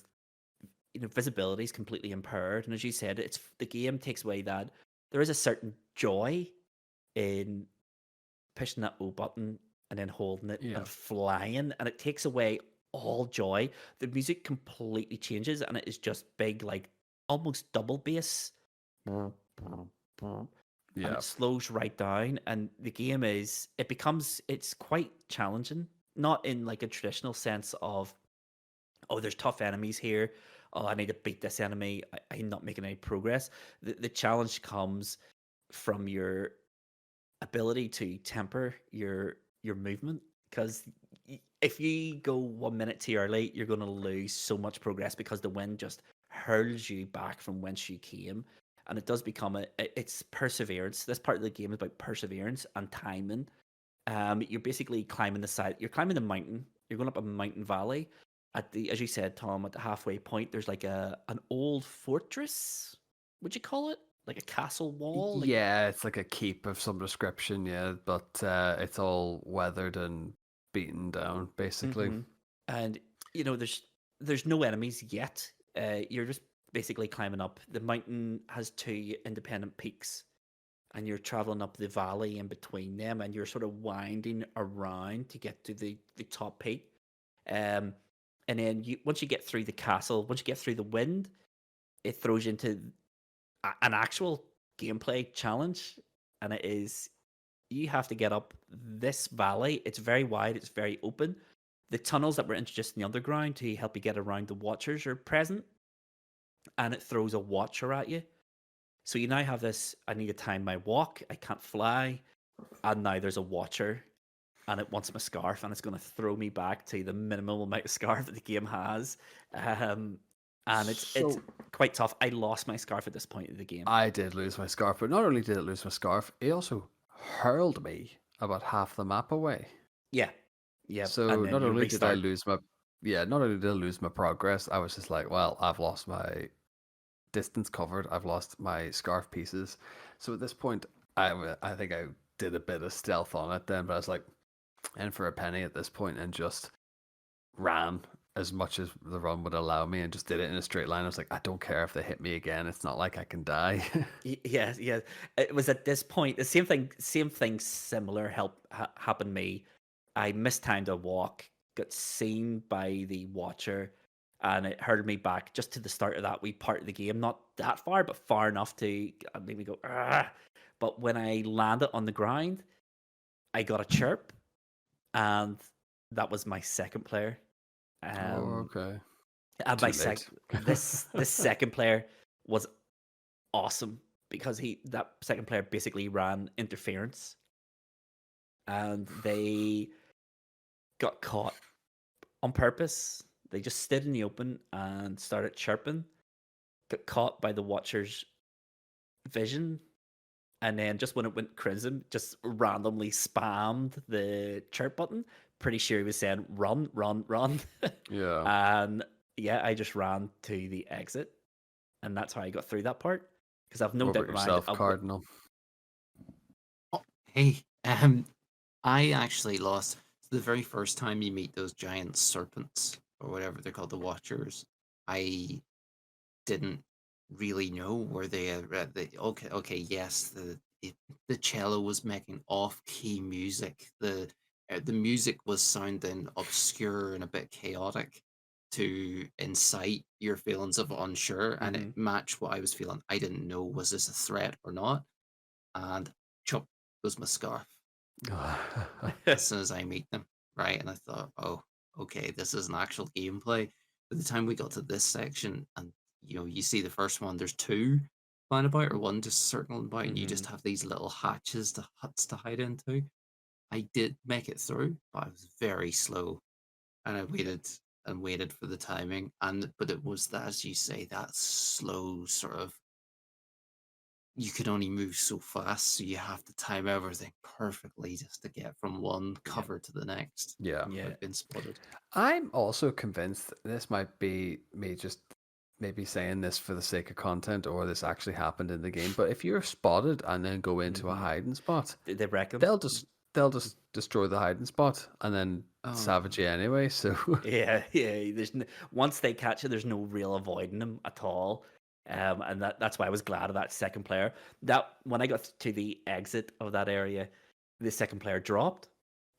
visibility is completely impaired, and as you said, it's the game takes away that there is a certain joy in pushing that O button and then holding it Yeah. and flying, and it takes away all joy. The music completely changes, and it is just big, like almost double bass. And Yeah. it slows right down, and the game it's quite challenging, not in like a traditional sense of, oh, there's tough enemies here, oh, I need to beat this enemy, I'm not making any progress. The challenge comes from your ability to temper your movement, because if you go 1 minute too early, you're going to lose so much progress, because the wind just hurls you back from whence you came. And it does become it's perseverance. This part of the game is about perseverance and timing. You're basically climbing the side, you're climbing the mountain, you're going up a mountain valley. As you said, Tom, at the halfway point, there's like an old fortress, would you call it, like a castle wall? Yeah, it's like a keep of some description, yeah, but it's all weathered and beaten down, basically. And there's no enemies yet. You're just basically climbing up. The mountain has two independent peaks, and you're traveling up the valley in between them, and you're sort of winding around to get to the top peak. And then once you get through the castle, once you get through the wind, it throws you into an actual gameplay challenge, and it is, you have to get up this valley. It's very wide, it's very open. The tunnels that were introduced in the underground to help you get around the watchers are present, and it throws a watcher at you. So you now have this, I need to time my walk, I can't fly, and now there's a watcher, and it wants my scarf, and it's going to throw me back to the minimum amount of scarf that the game has. And it's So quite tough. I lost my scarf at this point in the game. I did lose my scarf, but not only did it lose my scarf, it also hurled me about half the map away. Yeah, yeah. So And then not you only did I restart. lose my not only did I lose my progress, I was just like, well, I've lost my distance covered, I've lost my scarf pieces. So at this point, I think I did a bit of stealth on it then, but I was like, in for a penny at this point, and just ran as much as the run would allow me, and just did it in a straight line. I was like, I don't care if they hit me again. It's not like I can die. Yeah, yeah. It was at this point the same thing similar happened to me. I mistimed a walk, got seen by the watcher, and it hurled me back just to the start of that wee part of the game. Not that far, but far enough to make me go, "Ah." But when I landed on the ground, I got a chirp, and that was my second player. Oh, Um, okay. and Too late. this second player was awesome because that second player basically ran interference, and they got caught on purpose. They just stood in the open and started chirping, got caught by the watcher's vision, and then just when it went crimson, just randomly spammed the chirp button. Pretty sure he was saying run, run, run. Yeah. And yeah, I just ran to the exit, and that's how I got through that part. Because I've no What doubt about in my mind. yourself, Cardinal? Oh, hey, I actually lost the very first time you meet those giant serpents or whatever they're called, the Watchers. I didn't really know where they okay, yes, the cello was making off-key music. The music was sounding obscure and a bit chaotic to incite your feelings of unsure, and it Mhm. matched what I was feeling. I didn't know, was this a threat or not, and chop was my scarf as soon as I meet them, right? And I thought, oh, okay, this is an actual gameplay. By the time we got to this section, and you see the first one, there's two flying about, or one just circling about, and you just Mhm. have these little hatches, the huts to hide into. I did make it through, but I was very slow, and I waited and waited for the timing, and but it was that, as you say, that slow sort of, you can only move so fast, so you have to time everything perfectly just to get from one Yeah. cover to the next Yeah. Yeah. without being spotted. I'm also convinced this might be me just maybe saying this for the sake of content, or this actually happened in the game. But if you're spotted and then go into a Mhm. hiding spot, They wreck them. they'll just destroy the hiding spot and then Oh, savage you anyway. So Yeah, yeah. Once they catch it, there's no real avoiding them at all. And that's why I was glad of that second player. That when I got to the exit of that area, the second player dropped.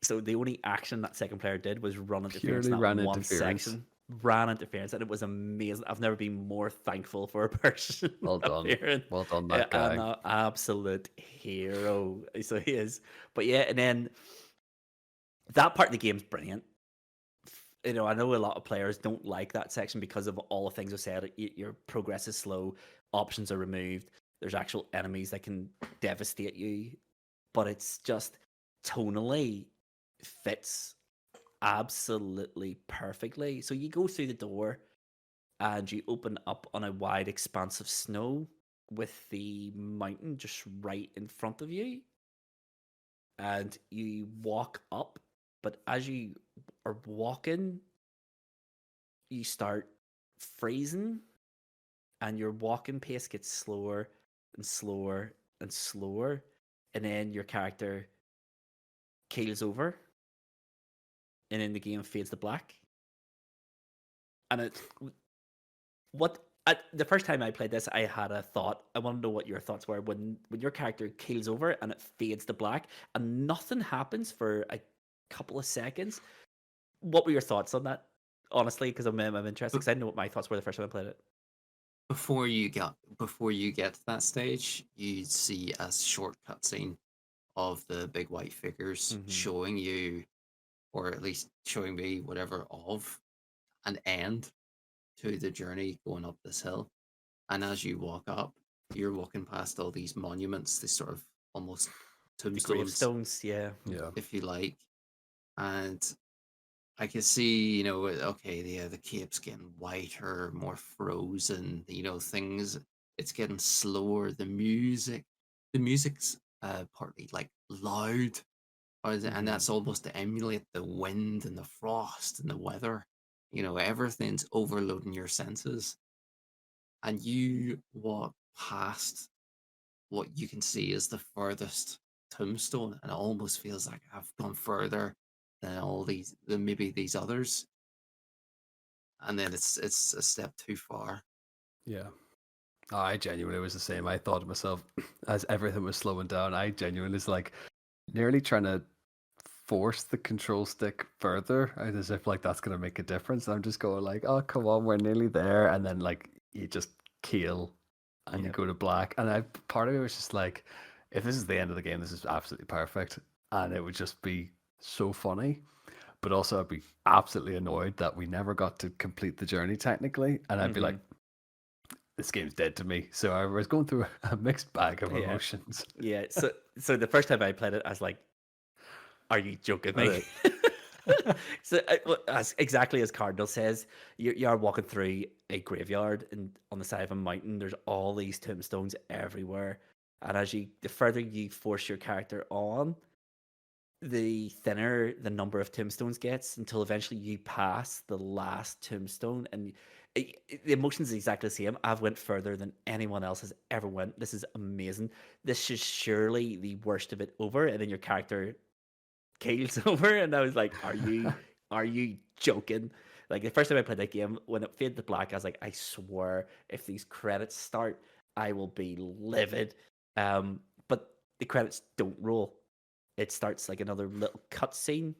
So the only action that second player did was run interference in purely that ran one interference. section. Ran interference, and it was amazing. I've never been more thankful for a person Well done. appearing. Well done, that An guy. absolute hero. So he is. But yeah, and then that part of the game's brilliant. I know a lot of players don't like that section because of all the things I said. Your progress is slow, options are removed, there's actual enemies that can devastate you, but it's just tonally fits absolutely perfectly. So you go through the door and you open up on a wide expanse of snow with the mountain just right in front of you, and you walk up, but as you are walking, you start freezing, and your walking pace gets slower and slower and slower, and then your character keels over, and then the game fades to black. And the first time I played this, I had a thought. I want to know what your thoughts were when your character keels over and it fades to black, and nothing happens for a couple of seconds. What were your thoughts on that? Honestly, because I'm interested. but Because I know what my thoughts were the first time I played it. before you get to that stage, you see a short cutscene of the big white figures Hmm. showing you, or at least showing me, whatever, of an end to the journey going up this hill. And as you walk up, you're walking past all these monuments, these sort of almost The tombstones, gravestones, yeah. Yeah. if you like. And I can see, okay, the cape's getting whiter, more frozen, things, it's getting slower. The music's partly like loud, and that's almost to emulate the wind and the frost and the weather. Everything's overloading your senses, and you walk past what you can see is the furthest tombstone, and it almost feels like I've gone further than maybe these others, and then it's a step too far. Yeah. I genuinely was the same. I thought to myself, as everything was slowing down, I genuinely was like nearly trying to force the control stick further, as if like that's gonna make a difference. I'm just going like, oh come on, we're nearly there, and then like you just keel and you Yeah. go to black. And part of me was just like, if this is the end of the game, this is absolutely perfect, and it would just be so funny. But also, I'd be absolutely annoyed that we never got to complete the journey technically, and I'd be like, this game's dead to me. So I was going through a mixed bag of Yeah. emotions. Yeah. So the first time I played it, I was like, "Are you joking me?" So exactly as Cardinal says, you are walking through a graveyard and on the side of a mountain. There's all these tombstones everywhere, and the further you force your character on, the thinner the number of tombstones gets until eventually you pass the last tombstone, and the emotions is exactly the same. I've went further than anyone else has ever went. This is amazing. This is surely the worst of it over, and then your character keels over, and I was like, are you joking? Like the first time I played that game, when it faded to black, I was like, I swear, if these credits start, I will be livid. But the credits don't roll. It starts like another little cutscene,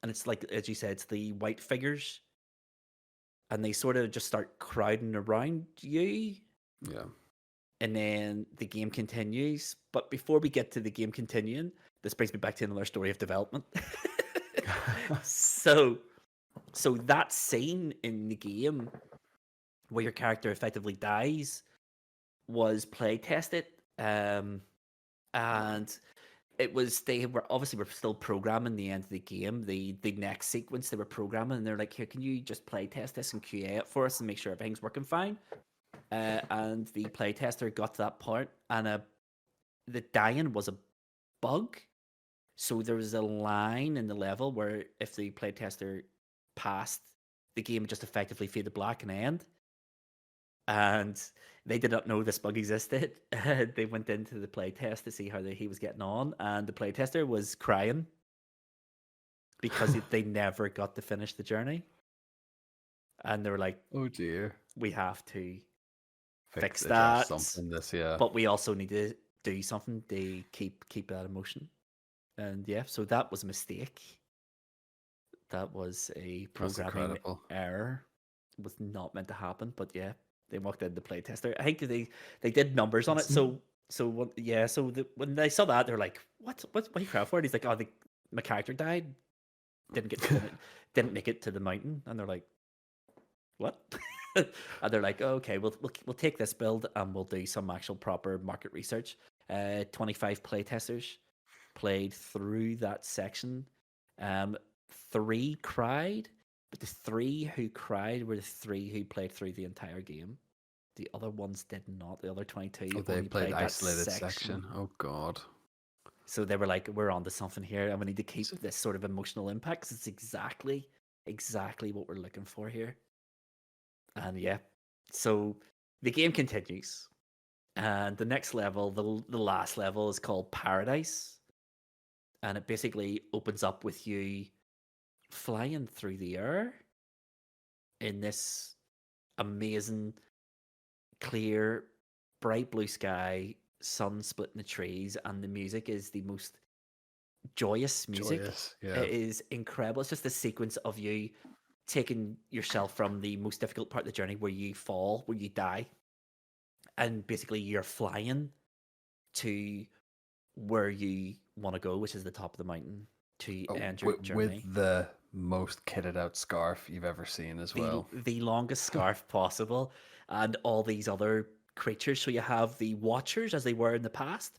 and it's like, as you said, it's the white figures, and they sort of just start crowding around you, Yeah. and then the game continues. But before we get to the game continuing, this brings me back to another story of development. so that scene in the game where your character effectively dies was play tested, and they were still programming the end of the game, the next sequence they were programming, and they're like, here, can you just play test this and QA it for us and make sure everything's working fine? And the playtester got to that part, and the dying was a bug. So there was a line in the level where if the playtester passed, the game would just effectively fade to black and end. And they did not know this bug existed. They went into the playtest to see how he was getting on, and the playtester was crying because they never got to finish the journey. And they were like, Oh dear. we have to fix adjust that. something this, yeah. But we also need to do something to keep that emotion. And yeah, so that was a mistake. That was a programming error. It was not meant to happen, but yeah, they walked in the playtester. I think they did numbers on it. So when they saw that, they're like, "What are you crying for?" And he's like, "Oh, my character died. Didn't make it to the mountain." And they're like, "What?" And they're like, oh, "Okay, we'll take this build and we'll do some actual proper market research." 25 playtesters played through that section. 3 cried, but the 3 who cried were the 3 who played through the entire game. The other ones did not. The other 22 they only played that isolated section. Oh god. So they were like, we're on to something here, and we need to keep this sort of emotional impact, 'cause it's exactly what we're looking for here. And yeah, so the game continues, and the next level, the last level, is called Paradise, and it basically opens up with you flying through the air in this amazing, clear, bright blue sky, sun splitting the trees, and the music is the most joyous music. Yeah. It is incredible. It's just a sequence of you taking yourself from the most difficult part of the journey, where you fall, where you die, and basically you're flying to where you want to go, which is the top of the mountain, to end your journey. With the most kitted out scarf you've ever seen as well. The longest scarf possible, and all these other creatures. So you have the Watchers, as they were in the past,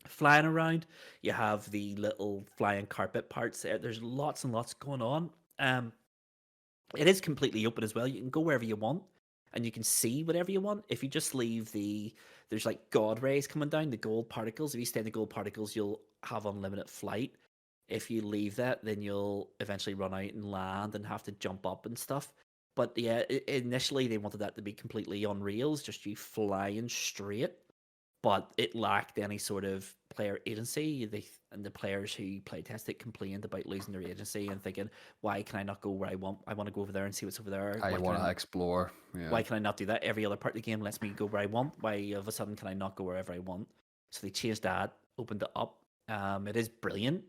flying around. You have the little flying carpet parts there. There's lots and lots going on. It is completely open as well. You can go wherever you want, and you can see whatever you want. If you just leave there's like God rays coming down, the gold particles. If you stay in the gold particles, you'll have unlimited flight. If you leave that, then you'll eventually run out and land and have to jump up and stuff. But yeah, initially they wanted that to be completely on rails, just you flying straight, but it lacked any sort of player agency. And the players who play test it complained about losing their agency and thinking, "Why can I not go where I want? I want to go over there and see what's over there. I want to explore. Yeah. Why can I not do that? Every other part of the game lets me go where I want. Why all of a sudden can I not go wherever I want?" So they changed that, opened it up. It is brilliant,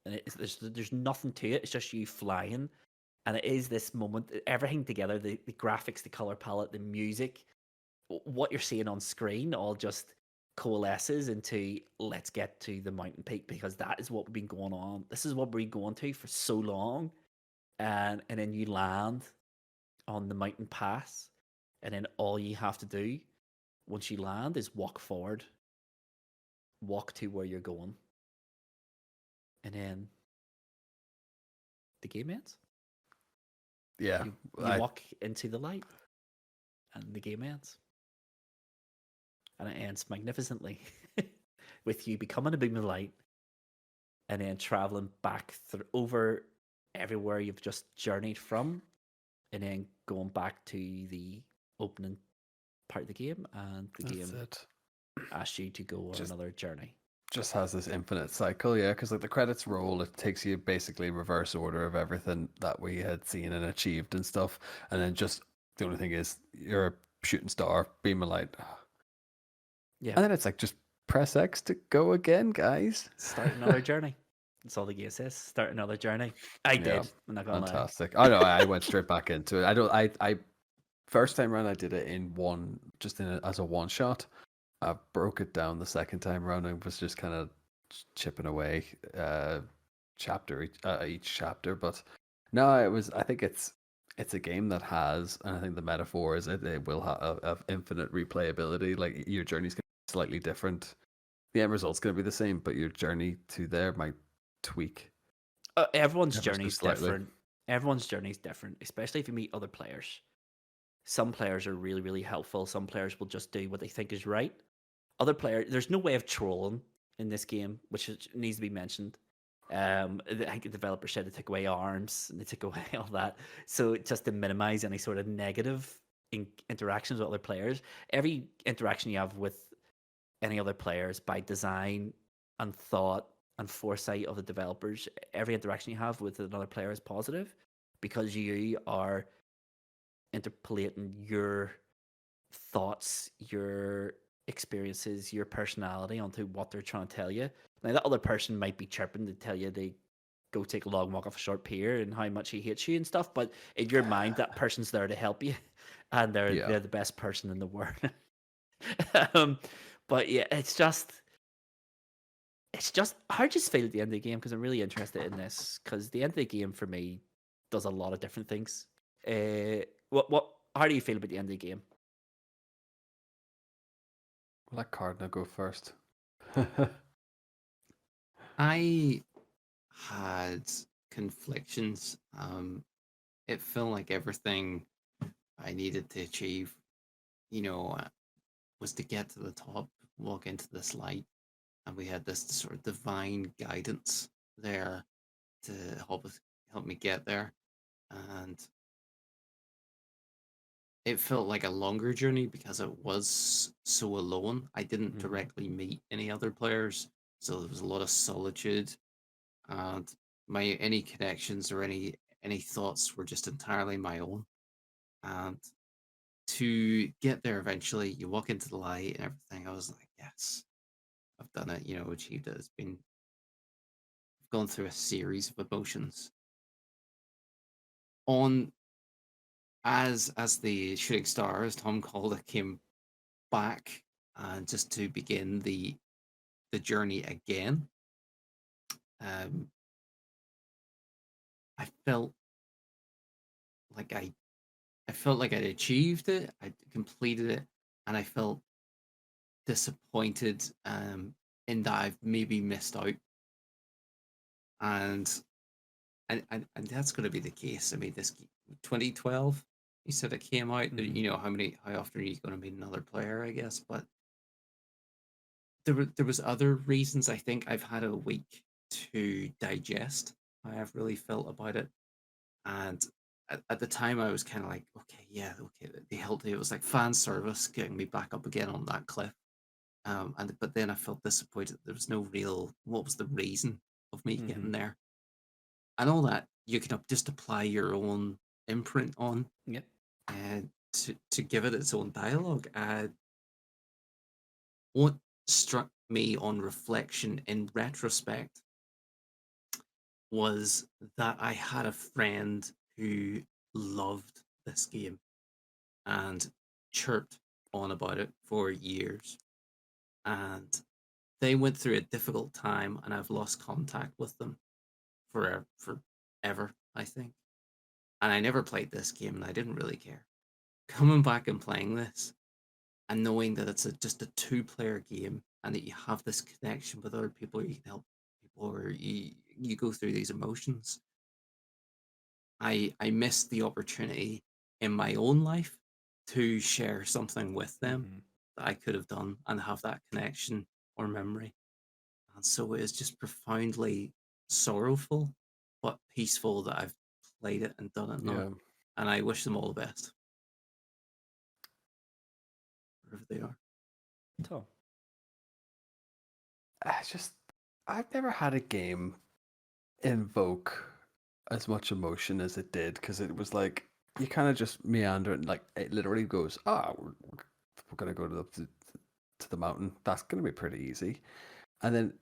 and there's nothing to it. It's just you flying, and it is this moment, everything together, the graphics, the color palette, the music, what you're seeing on screen all just coalesces into let's get to the mountain peak, because that is what we've been going on. This is what we've been going to for so long. And then you land on the mountain pass, and then all you have to do once you land is walk forward, walk to where you're going, and then the game ends. Yeah. You walk into the light, and the game ends. And it ends magnificently with you becoming a beam of light and then traveling back over everywhere you've just journeyed from, and then going back to the opening part of the game, and the game asks you to go on another journey. Just has this infinite cycle, yeah, because like the credits roll, it takes you basically reverse order of everything that we had seen and achieved and stuff, and then just the only thing is you're a shooting star, beam of light. Yeah. And then it's like, just press X to go again, guys. Start another journey. That's all the game says. Start another journey. I did. I'm not gonna fantastic. I know. I went straight back into it. I first time around I did it in one, just as a one shot. I broke it down the second time around and was just kind of chipping away each chapter. But no, it was. I think it's a game that has, and I think the metaphor is it will have infinite replayability. Like your journey's going to be slightly different. The end result's going to be the same, but your journey to there might tweak. Everyone's journey is different. Everyone's journey is different, especially if you meet other players. Some players are really, really helpful. Some players will just do what they think is right. Other players, there's no way of trolling in this game, which needs to be mentioned. I think the developer said they took away arms and they took away all that. So just to minimize any sort of negative interactions with other players, every interaction you have with any other players by design and thought and foresight of the developers, every interaction you have with another player is positive, because you are interpolating your thoughts, your experiences, your personality onto what they're trying to tell you. Now, that other person might be chirping to tell you they go take a long walk off a short pier and how much he hates you and stuff, but in your mind, that person's there to help you, and they're the best person in the world. But yeah, it's just how do you feel at the end of the game? Because I'm really interested in this, because the end of the game for me does a lot of different things. How do you feel about the end of the game? Let Cardinal go first. I had conflictions. It felt like everything I needed to achieve, was to get to the top, walk into this light, and we had this sort of divine guidance there to help me get there. And it felt like a longer journey because it was so alone. I didn't directly meet any other players, so there was a lot of solitude, and any connections or any thoughts were just entirely my own. And to get there eventually, you walk into the light and everything. I was like, yes, I've done it. Achieved it. I've gone through a series of emotions. As the shooting star, as Tom called it, came back, and just to begin the journey again. I felt like I'd achieved it, I completed it, and I felt disappointed in that I've maybe missed out, and and that's going to be the case. I mean, this 2012, you said it came out. Mhm. You know how often are you going to meet another player? I guess, but there was other reasons. I think I've had a week to digest how I've really felt about it, and at the time I was kind of like, okay, yeah, okay, they helped. It was like fan service getting me back up again on that cliff. And but then I felt disappointed. There was no real. What was the reason of me getting Mhm. there? And all that you can just apply your own imprint on, Yep. and to give it its own dialogue. What struck me on reflection in retrospect was that I had a friend who loved this game and chirped on about it for years. And they went through a difficult time, and I've lost contact with them forever, I think. And I never played this game, and I didn't really care. Coming back and playing this, and knowing that it's just a two-player game, and that you have this connection with other people, you can help people, or you go through these emotions. I missed the opportunity in my own life to share something with them Mhm. that I could have done and have that connection or memory. And so it is just profoundly sorrowful, but peaceful that I've played it and done it now. Yeah. And I wish them all the best, wherever they are. Tom. I've never had a game invoke as much emotion as it did, because it was like you kind of just meander, and like it literally goes, we're gonna go to the mountain. That's gonna be pretty easy, and then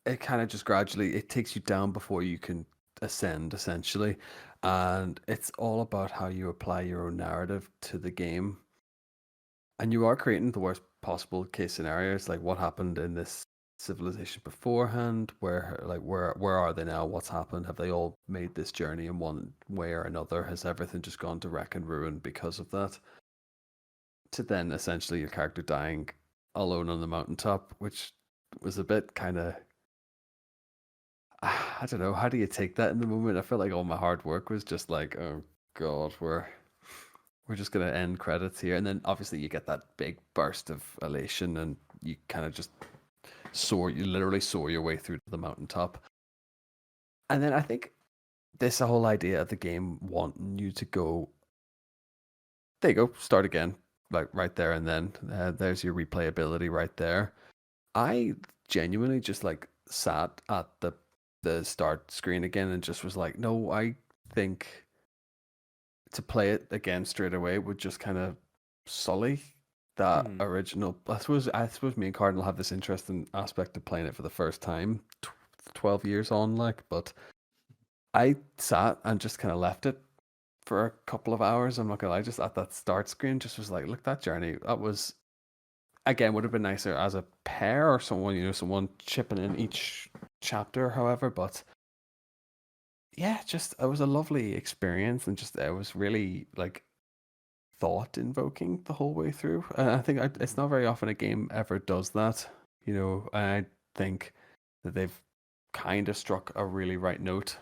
it kind of just gradually it takes you down before you can ascend, essentially, and it's all about how you apply your own narrative to the game, and you are creating the worst possible case scenarios, like what happened in this civilization beforehand, where are they now, what's happened, have they all made this journey in one way or another, has everything just gone to wreck and ruin because of that, to then essentially your character dying alone on the mountaintop, which was a bit kind of, I don't know, how do you take that in the moment? I felt like all my hard work was just like, oh god, we're just gonna end credits here, and then obviously you get that big burst of elation, and you kind of just you literally soar your way through to the mountaintop. And then I think this whole idea of the game wanting you to go, there you go, start again, like right there and then. There's your replayability right there. I genuinely just like sat at the start screen again and just was like, no, I think to play it again straight away would just kind of sully that Mhm. original. I suppose me and Cardinal have this interesting aspect of playing it for the first time, 12 years on, like. But I sat and just kind of left it for a couple of hours. I'm not gonna lie, just at that start screen, just was like, look, that journey. That was, again, would have been nicer as a pair or someone, someone chipping in each chapter, however. But yeah, just it was a lovely experience, and just it was really like thought invoking the whole way through. And I think it's Mhm. not very often a game ever does that. I think that they've kind of struck a really right note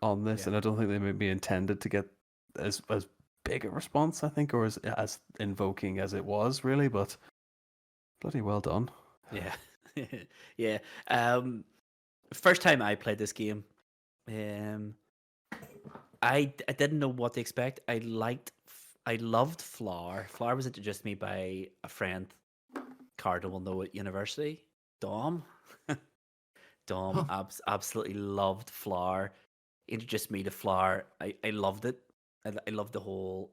on this, Yeah. and I don't think they maybe intended to get as big a response, I think, or as invoking as it was, really. But bloody well done. Yeah. Yeah. Um, First time I played this game, um, I didn't know what to expect. I loved Flower. Flower was introduced to me by a friend, Cardinal know at university. Dom. Dom Huh. absolutely loved Flower. He introduced me to Flower. I loved it. I loved the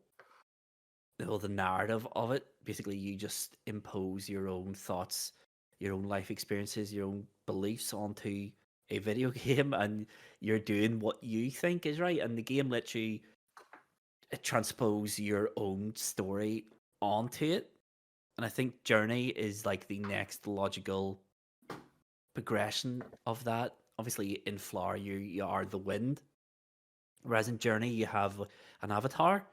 narrative of it. Basically, you just impose your own thoughts, your own life experiences, your own beliefs onto a video game, and you're doing what you think is right. And the game lets you transpose your own story onto it. And I think Journey is like the next logical progression of that. Obviously, in Flower, you are the wind, whereas in Journey, you have an avatar,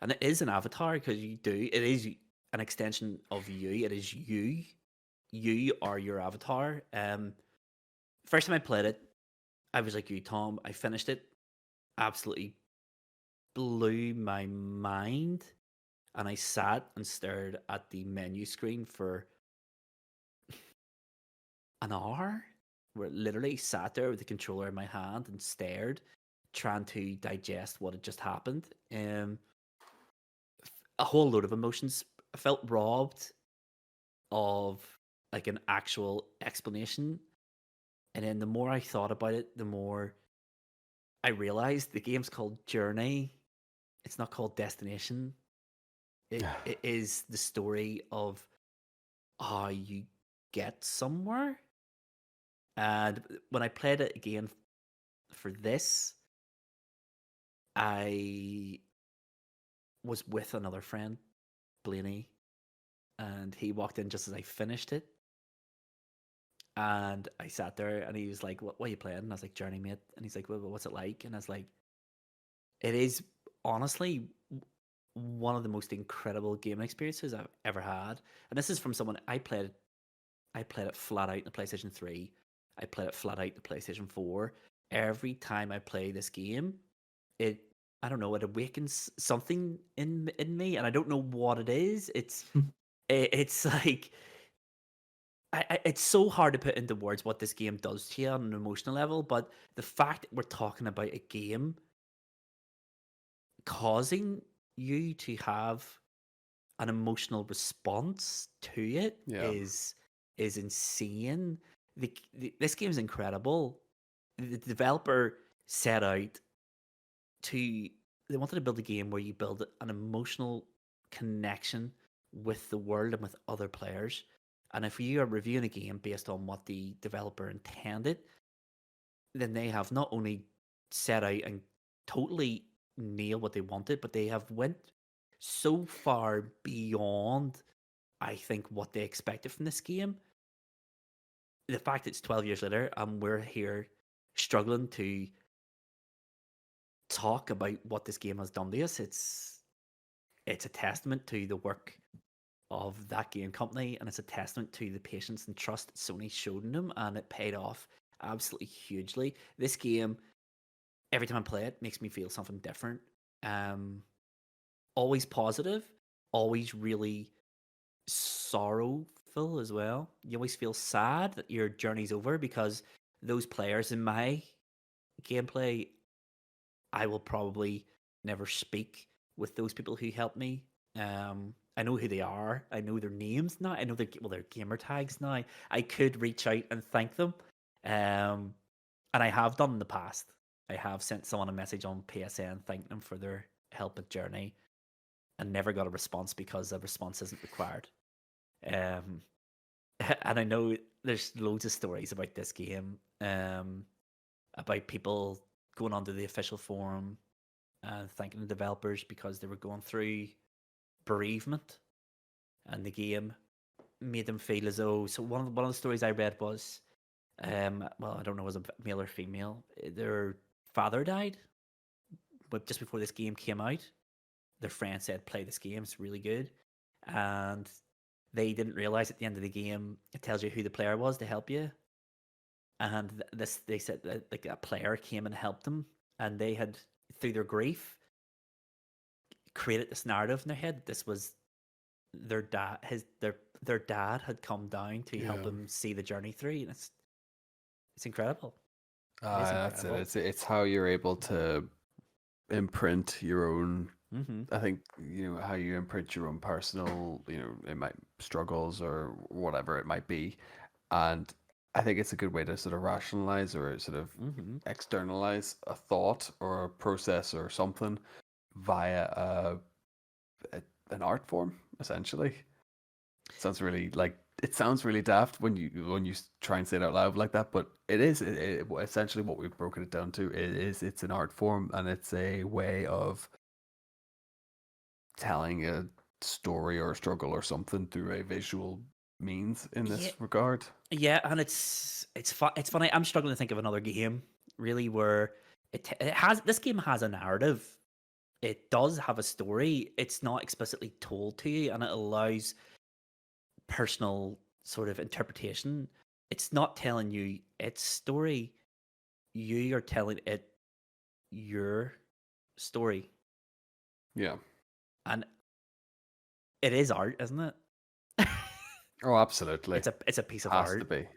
and it is an avatar because it is an extension of you. It is you, you are your avatar. First time I played it, I was like you, Tom. I finished it, absolutely blew my mind, and I sat and stared at the menu screen for an hour. Where I literally sat there with the controller in my hand and stared, trying to digest what had just happened. A whole load of emotions. I felt robbed of like an actual explanation. And then the more I thought about it, the more I realized the game's called Journey. It's not called Destination. It is the story of how you get somewhere. And when I played it again for this, I was with another friend, Blaney, and he walked in just as I finished it. And I sat there and he was like, what are you playing? And I was like, Journey, mate. And he's like, well, what's it like? And I was like, it is honestly one of the most incredible gaming experiences I've ever had. And this is from someone I played it flat out in the PlayStation 3. I played it flat out the PlayStation 4. Every time I play this game, I don't know, it awakens something in me, and I don't know what it is. It's like it's so hard to put into words what this game does to you on an emotional level, but the fact that we're talking about a game causing you to have an emotional response to it is insane. This game is incredible. The developer set out they wanted to build a game where you build an emotional connection with the world and with other players. And if you are reviewing a game based on what the developer intended, then they have not only set out and totally nailed what they wanted, but they have went so far beyond, I think, what they expected from this game. The fact it's 12 years later and we're here struggling to talk about what this game has done to us, it's a testament to the work of that game company, and it's a testament to the patience and trust Sony showed in them, and it paid off absolutely hugely. This game, every time I play it, makes me feel something different. Always positive, always really sorrowful as well. You always feel sad that your journey's over because those players in my gameplay, I will probably never speak with those people who helped me. I know who they are. I know their names now. I know their gamer tags now. I could reach out and thank them, and I have done in the past. I have sent someone a message on PSN thanking them for their help at Journey, and never got a response because a response isn't required. And I know there's loads of stories about this game, about people going onto the official forum and thanking the developers because they were going through bereavement, and the game made them feel as though. So one of the stories I read was, well, I don't know, was it male or female? Their father died, but just before this game came out, their friend said, "Play this game; it's really good," and they didn't realize at the end of the game it tells you who the player was to help you, and they said that like a player came and helped them, and they had, through their grief, created this narrative in their head. This was their dad. Their dad had come down to help them see the journey through, and it's incredible. That's it. It's how you're able to imprint your own. I think how you imprint your own personal, it might struggles or whatever it might be, and I think it's a good way to sort of rationalize or sort of externalize a thought or a process or something via an art form, essentially. Sounds really it sounds really daft when you try and say it out loud like that, but it is essentially what we've broken it down to. It's an art form, and it's a way of telling a story or a struggle or something through a visual means in this regard. Yeah, and it's funny. I'm struggling to think of another game really where this game has a narrative. It does have a story. It's not explicitly told to you, and it allows personal sort of interpretation. It's not telling you its story. You are telling it your story. Yeah. And it is art, isn't it? Oh, absolutely. It's a piece of Has to art. be.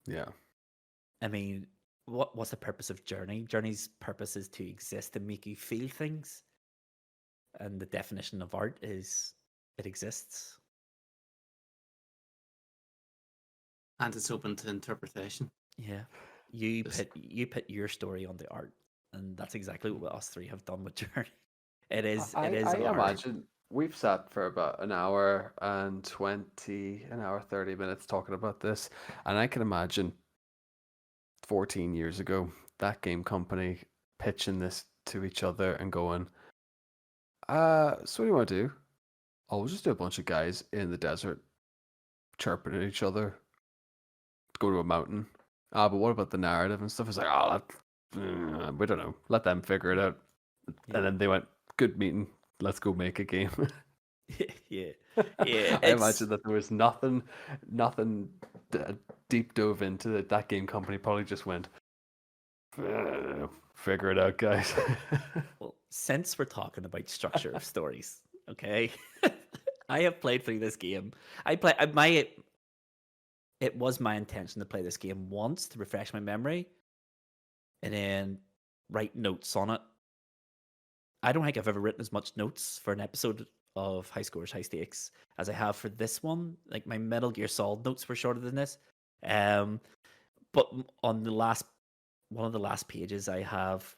Yeah. I mean, what's the purpose of Journey? Journey's purpose is to exist and make you feel things. And the definition of art is it exists. And it's open to interpretation. Yeah. You Just put your story on the art. And that's exactly what us three have done with Journey. It is I art. imagine we've sat for about an hour and 30 minutes talking about this, and I can imagine 14 years ago that game company pitching this to each other and going, so what do you want to do? Oh, we'll just do a bunch of guys in the desert chirping at each other, go to a mountain. Ah, but what about the narrative and stuff? It's like, oh, we don't know. Let them figure it out. Yeah. And then they went, good meeting. Let's go make a game. Yeah. Yeah. I imagine that there was nothing deep dove into it. That game company probably just went, figure it out, guys. Well, since we're talking about structure of stories, okay, I have played through this game. It was my intention to play this game once to refresh my memory, and then write notes on it. I don't think I've ever written as much notes for an episode of High Scores, High Stakes as I have for this one. Like my Metal Gear Solid notes were shorter than this. But on one of the last pages, I have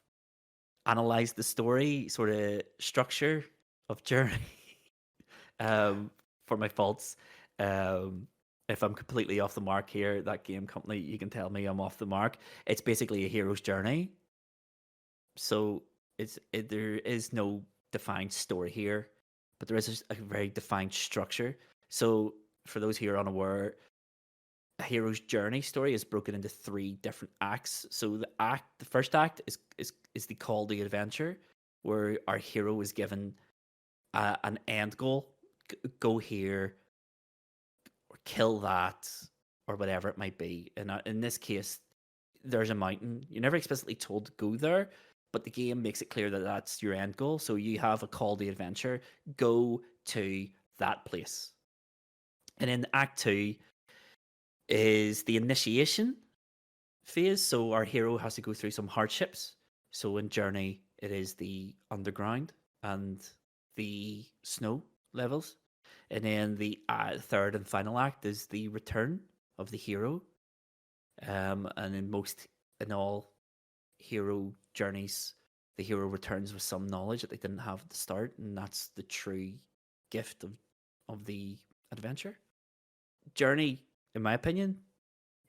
analyzed the story sort of structure of Journey for my faults. If I'm completely off the mark here, that game company, you can tell me I'm off the mark. It's basically a hero's journey. So there is no defined story here, but there is a very defined structure. So for those who are unaware, a hero's journey story is broken into 3 different acts. So the first act is the call to adventure, where our hero is given an end goal: go here, or kill that, or whatever it might be. And in this case, there's a mountain. You're never explicitly told to go there, but the game makes it clear that that's your end goal. So you have a call to adventure: go to that place. And in Act 2 is the initiation phase. So our hero has to go through some hardships. So in Journey, it is the underground and the snow levels. And then the third and final act is the return of the hero. And in all hero journeys, the hero returns with some knowledge that they didn't have at the start, and that's the true gift of the adventure. Journey, in my opinion,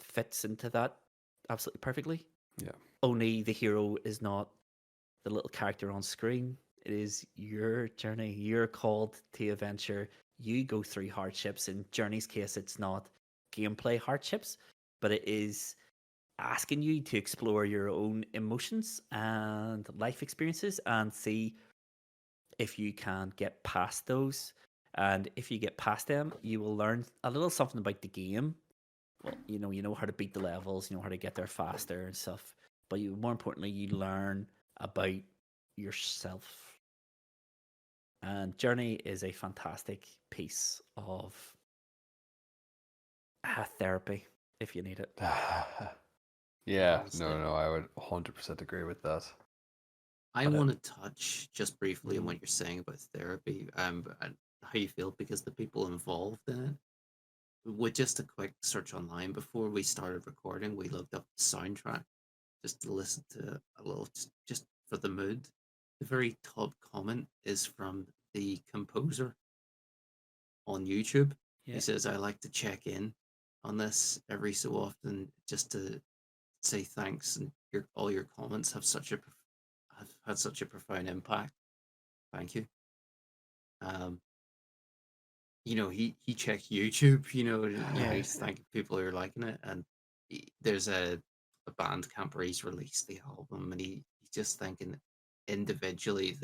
fits into that absolutely perfectly. Yeah. Only the hero is not the little character on screen. It is your journey. You're called to adventure. You go through hardships. In Journey's case, it's not gameplay hardships, but it is asking you to explore your own emotions and life experiences and see if you can get past those. And if you get past them, you will learn a little something about the game. Well, you know how to beat the levels, you know how to get there faster and stuff. But more importantly, you learn about yourself. And Journey is a fantastic piece of therapy if you need it. Yeah, honestly. no, I would 100% agree with that. I want to touch just briefly on what you're saying about therapy, and how you feel, because the people involved in it. With just a quick search online before we started recording, we looked up the soundtrack just to listen to a little, just for the mood. The very top comment is from the composer on YouTube. Yeah. He says, "I like to check in on this every so often just to say thanks, and all your comments have had such a profound impact. Thank you." He checked YouTube. He's thanking people who are liking it, and there's a Bandcamp where he's released the album, and he's just thanking individually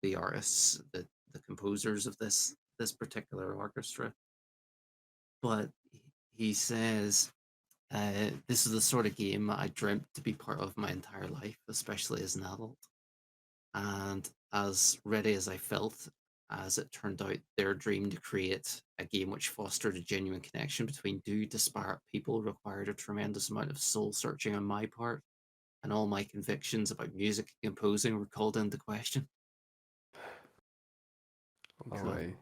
the artists, the composers of this particular orchestra. But he says, "This is the sort of game I dreamt to be part of my entire life, especially as an adult. And as ready as I felt, as it turned out, their dream to create a game which fostered a genuine connection between two disparate people required a tremendous amount of soul searching on my part, and all my convictions about music and composing were called into question." No So, way.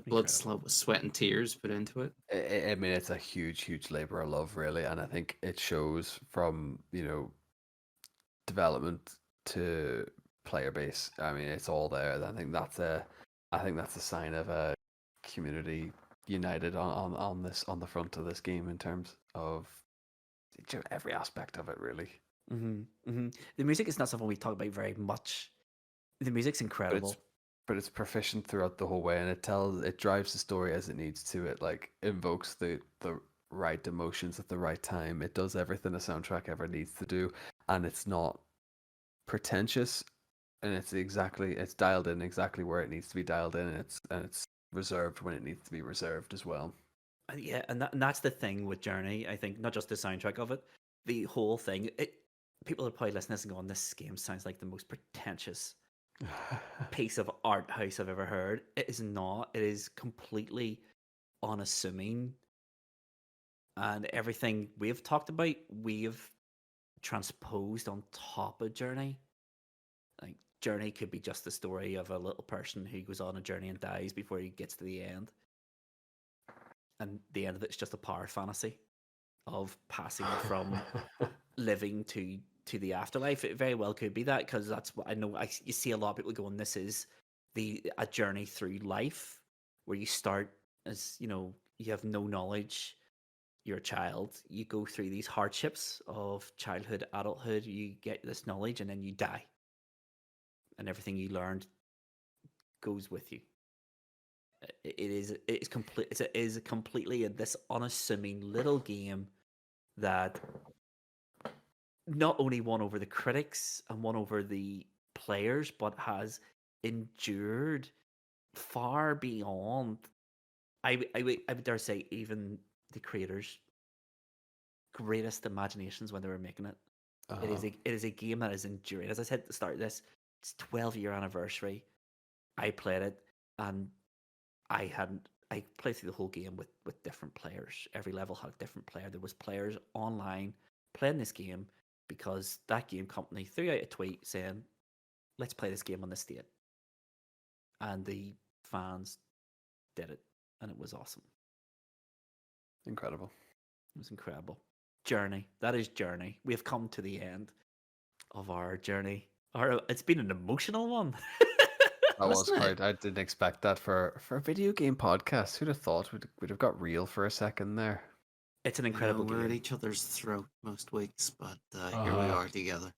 blood, Incredible. sweat, and tears put into it. I mean, it's a huge labor of love, really, and I think it shows from development to player base. I mean, it's all there. I think that's a sign of a community united on the front of this game in terms of every aspect of it, really. The music is not something we talk about very much. The music's incredible. But it's proficient throughout the whole way, and it drives the story as it needs to. It like invokes the right emotions at the right time. It does everything a soundtrack ever needs to do, and it's not pretentious, and it's dialed in exactly where it needs to be dialed in, and it's reserved when it needs to be reserved as well. Yeah, and that's the thing with Journey. I think not just the soundtrack of it, the whole thing. People are probably listening and going, "This game sounds like the most pretentious piece of art house I've ever heard." It is not. It is completely unassuming, and everything we've talked about, we've transposed on top of Journey. Like Journey could be just the story of a little person who goes on a journey and dies before he gets to the end, and the end of it's just a power fantasy of passing from living to the afterlife. It very well could be that, because that's what I know. You see a lot of people going, "This is a journey through life where you start as you have no knowledge. You're a child. You go through these hardships of childhood, adulthood. You get this knowledge, and then you die, and everything you learned goes with you." It's complete. It is completely this unassuming little game that not only won over the critics and won over the players, but has endured far beyond. I would dare say even the creators' greatest imaginations when they were making it. It is a game that is enduring. As I said at the start of this, it's 12-year anniversary. I played it, and I played through the whole game with different players. Every level had a different player. There was players online playing this game because that game company threw out a tweet saying, "Let's play this game on this date," and the fans did it, and it was awesome. Incredible. It was incredible. Journey. That is Journey. We have come to the end of our journey. It's been an emotional one. That was Wasn't it? quite. I didn't expect that for a video game podcast. Who'd have thought we'd have got real for a second there? It's an I know incredible we're at game. each other's throat most weeks, but here we are together.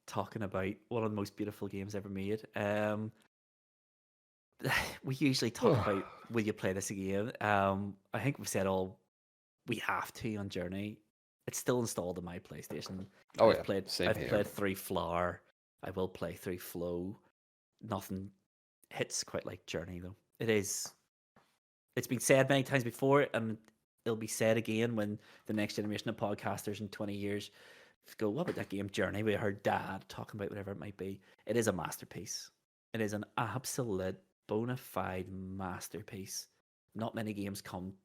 Talking about one of the most beautiful games ever made. We usually talk about, will you play this again? I think we've said all we have to on Journey. It's still installed on my PlayStation. Oh I've yeah, played same I've here. played through Flower. I will play through Flow. Nothing hits quite like Journey though. It's been said many times before, and it'll be said again when the next generation of podcasters in 20 years go, "What about that game Journey?" We heard Dad talking about whatever it might be. It is a masterpiece. It is an absolute bona fide masterpiece. Not many games come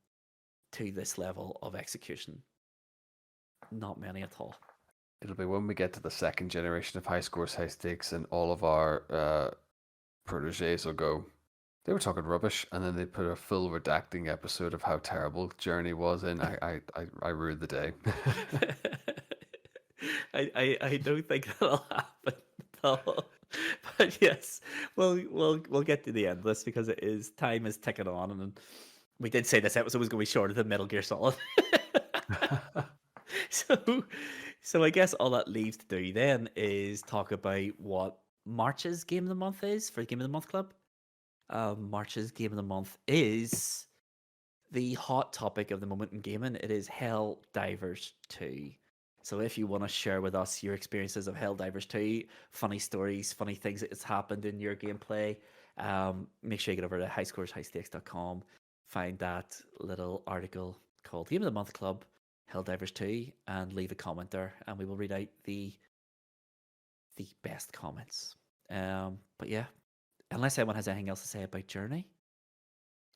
to this level of execution. Not many at all. It'll be when we get to the second generation of high scores, high stakes, and all of our proteges will go, "They were talking rubbish," and then they put a full redacting episode of how terrible Journey was, and I ruined the day. I don't think that'll happen at all. But yes, we'll get to the end of this because time is ticking on, and we did say this episode was going to be shorter than Metal Gear Solid. So I guess all that leaves to do then is talk about what March's Game of the Month is for the Game of the Month Club. March's Game of the Month is the hot topic of the moment in gaming. It is Helldivers 2. So if you want to share with us your experiences of Helldivers 2, funny stories, funny things that has happened in your gameplay, make sure you get over to highscoreshighstakes.com, find that little article called Game of the Month Club, Helldivers 2, and leave a comment there, and we will read out the best comments. But yeah, unless anyone has anything else to say about Journey.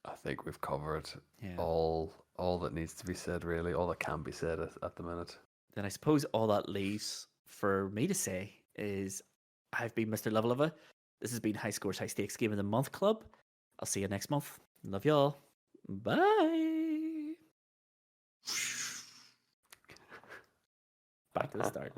I think we've covered Yeah. all that needs to be said, really, all that can be said at the minute. Then I suppose all that leaves for me to say is I've been Mr. Luvva Luvva. This has been High Scores, High Stakes Game of the Month Club. I'll see you next month. Love y'all. Bye. Back to the start.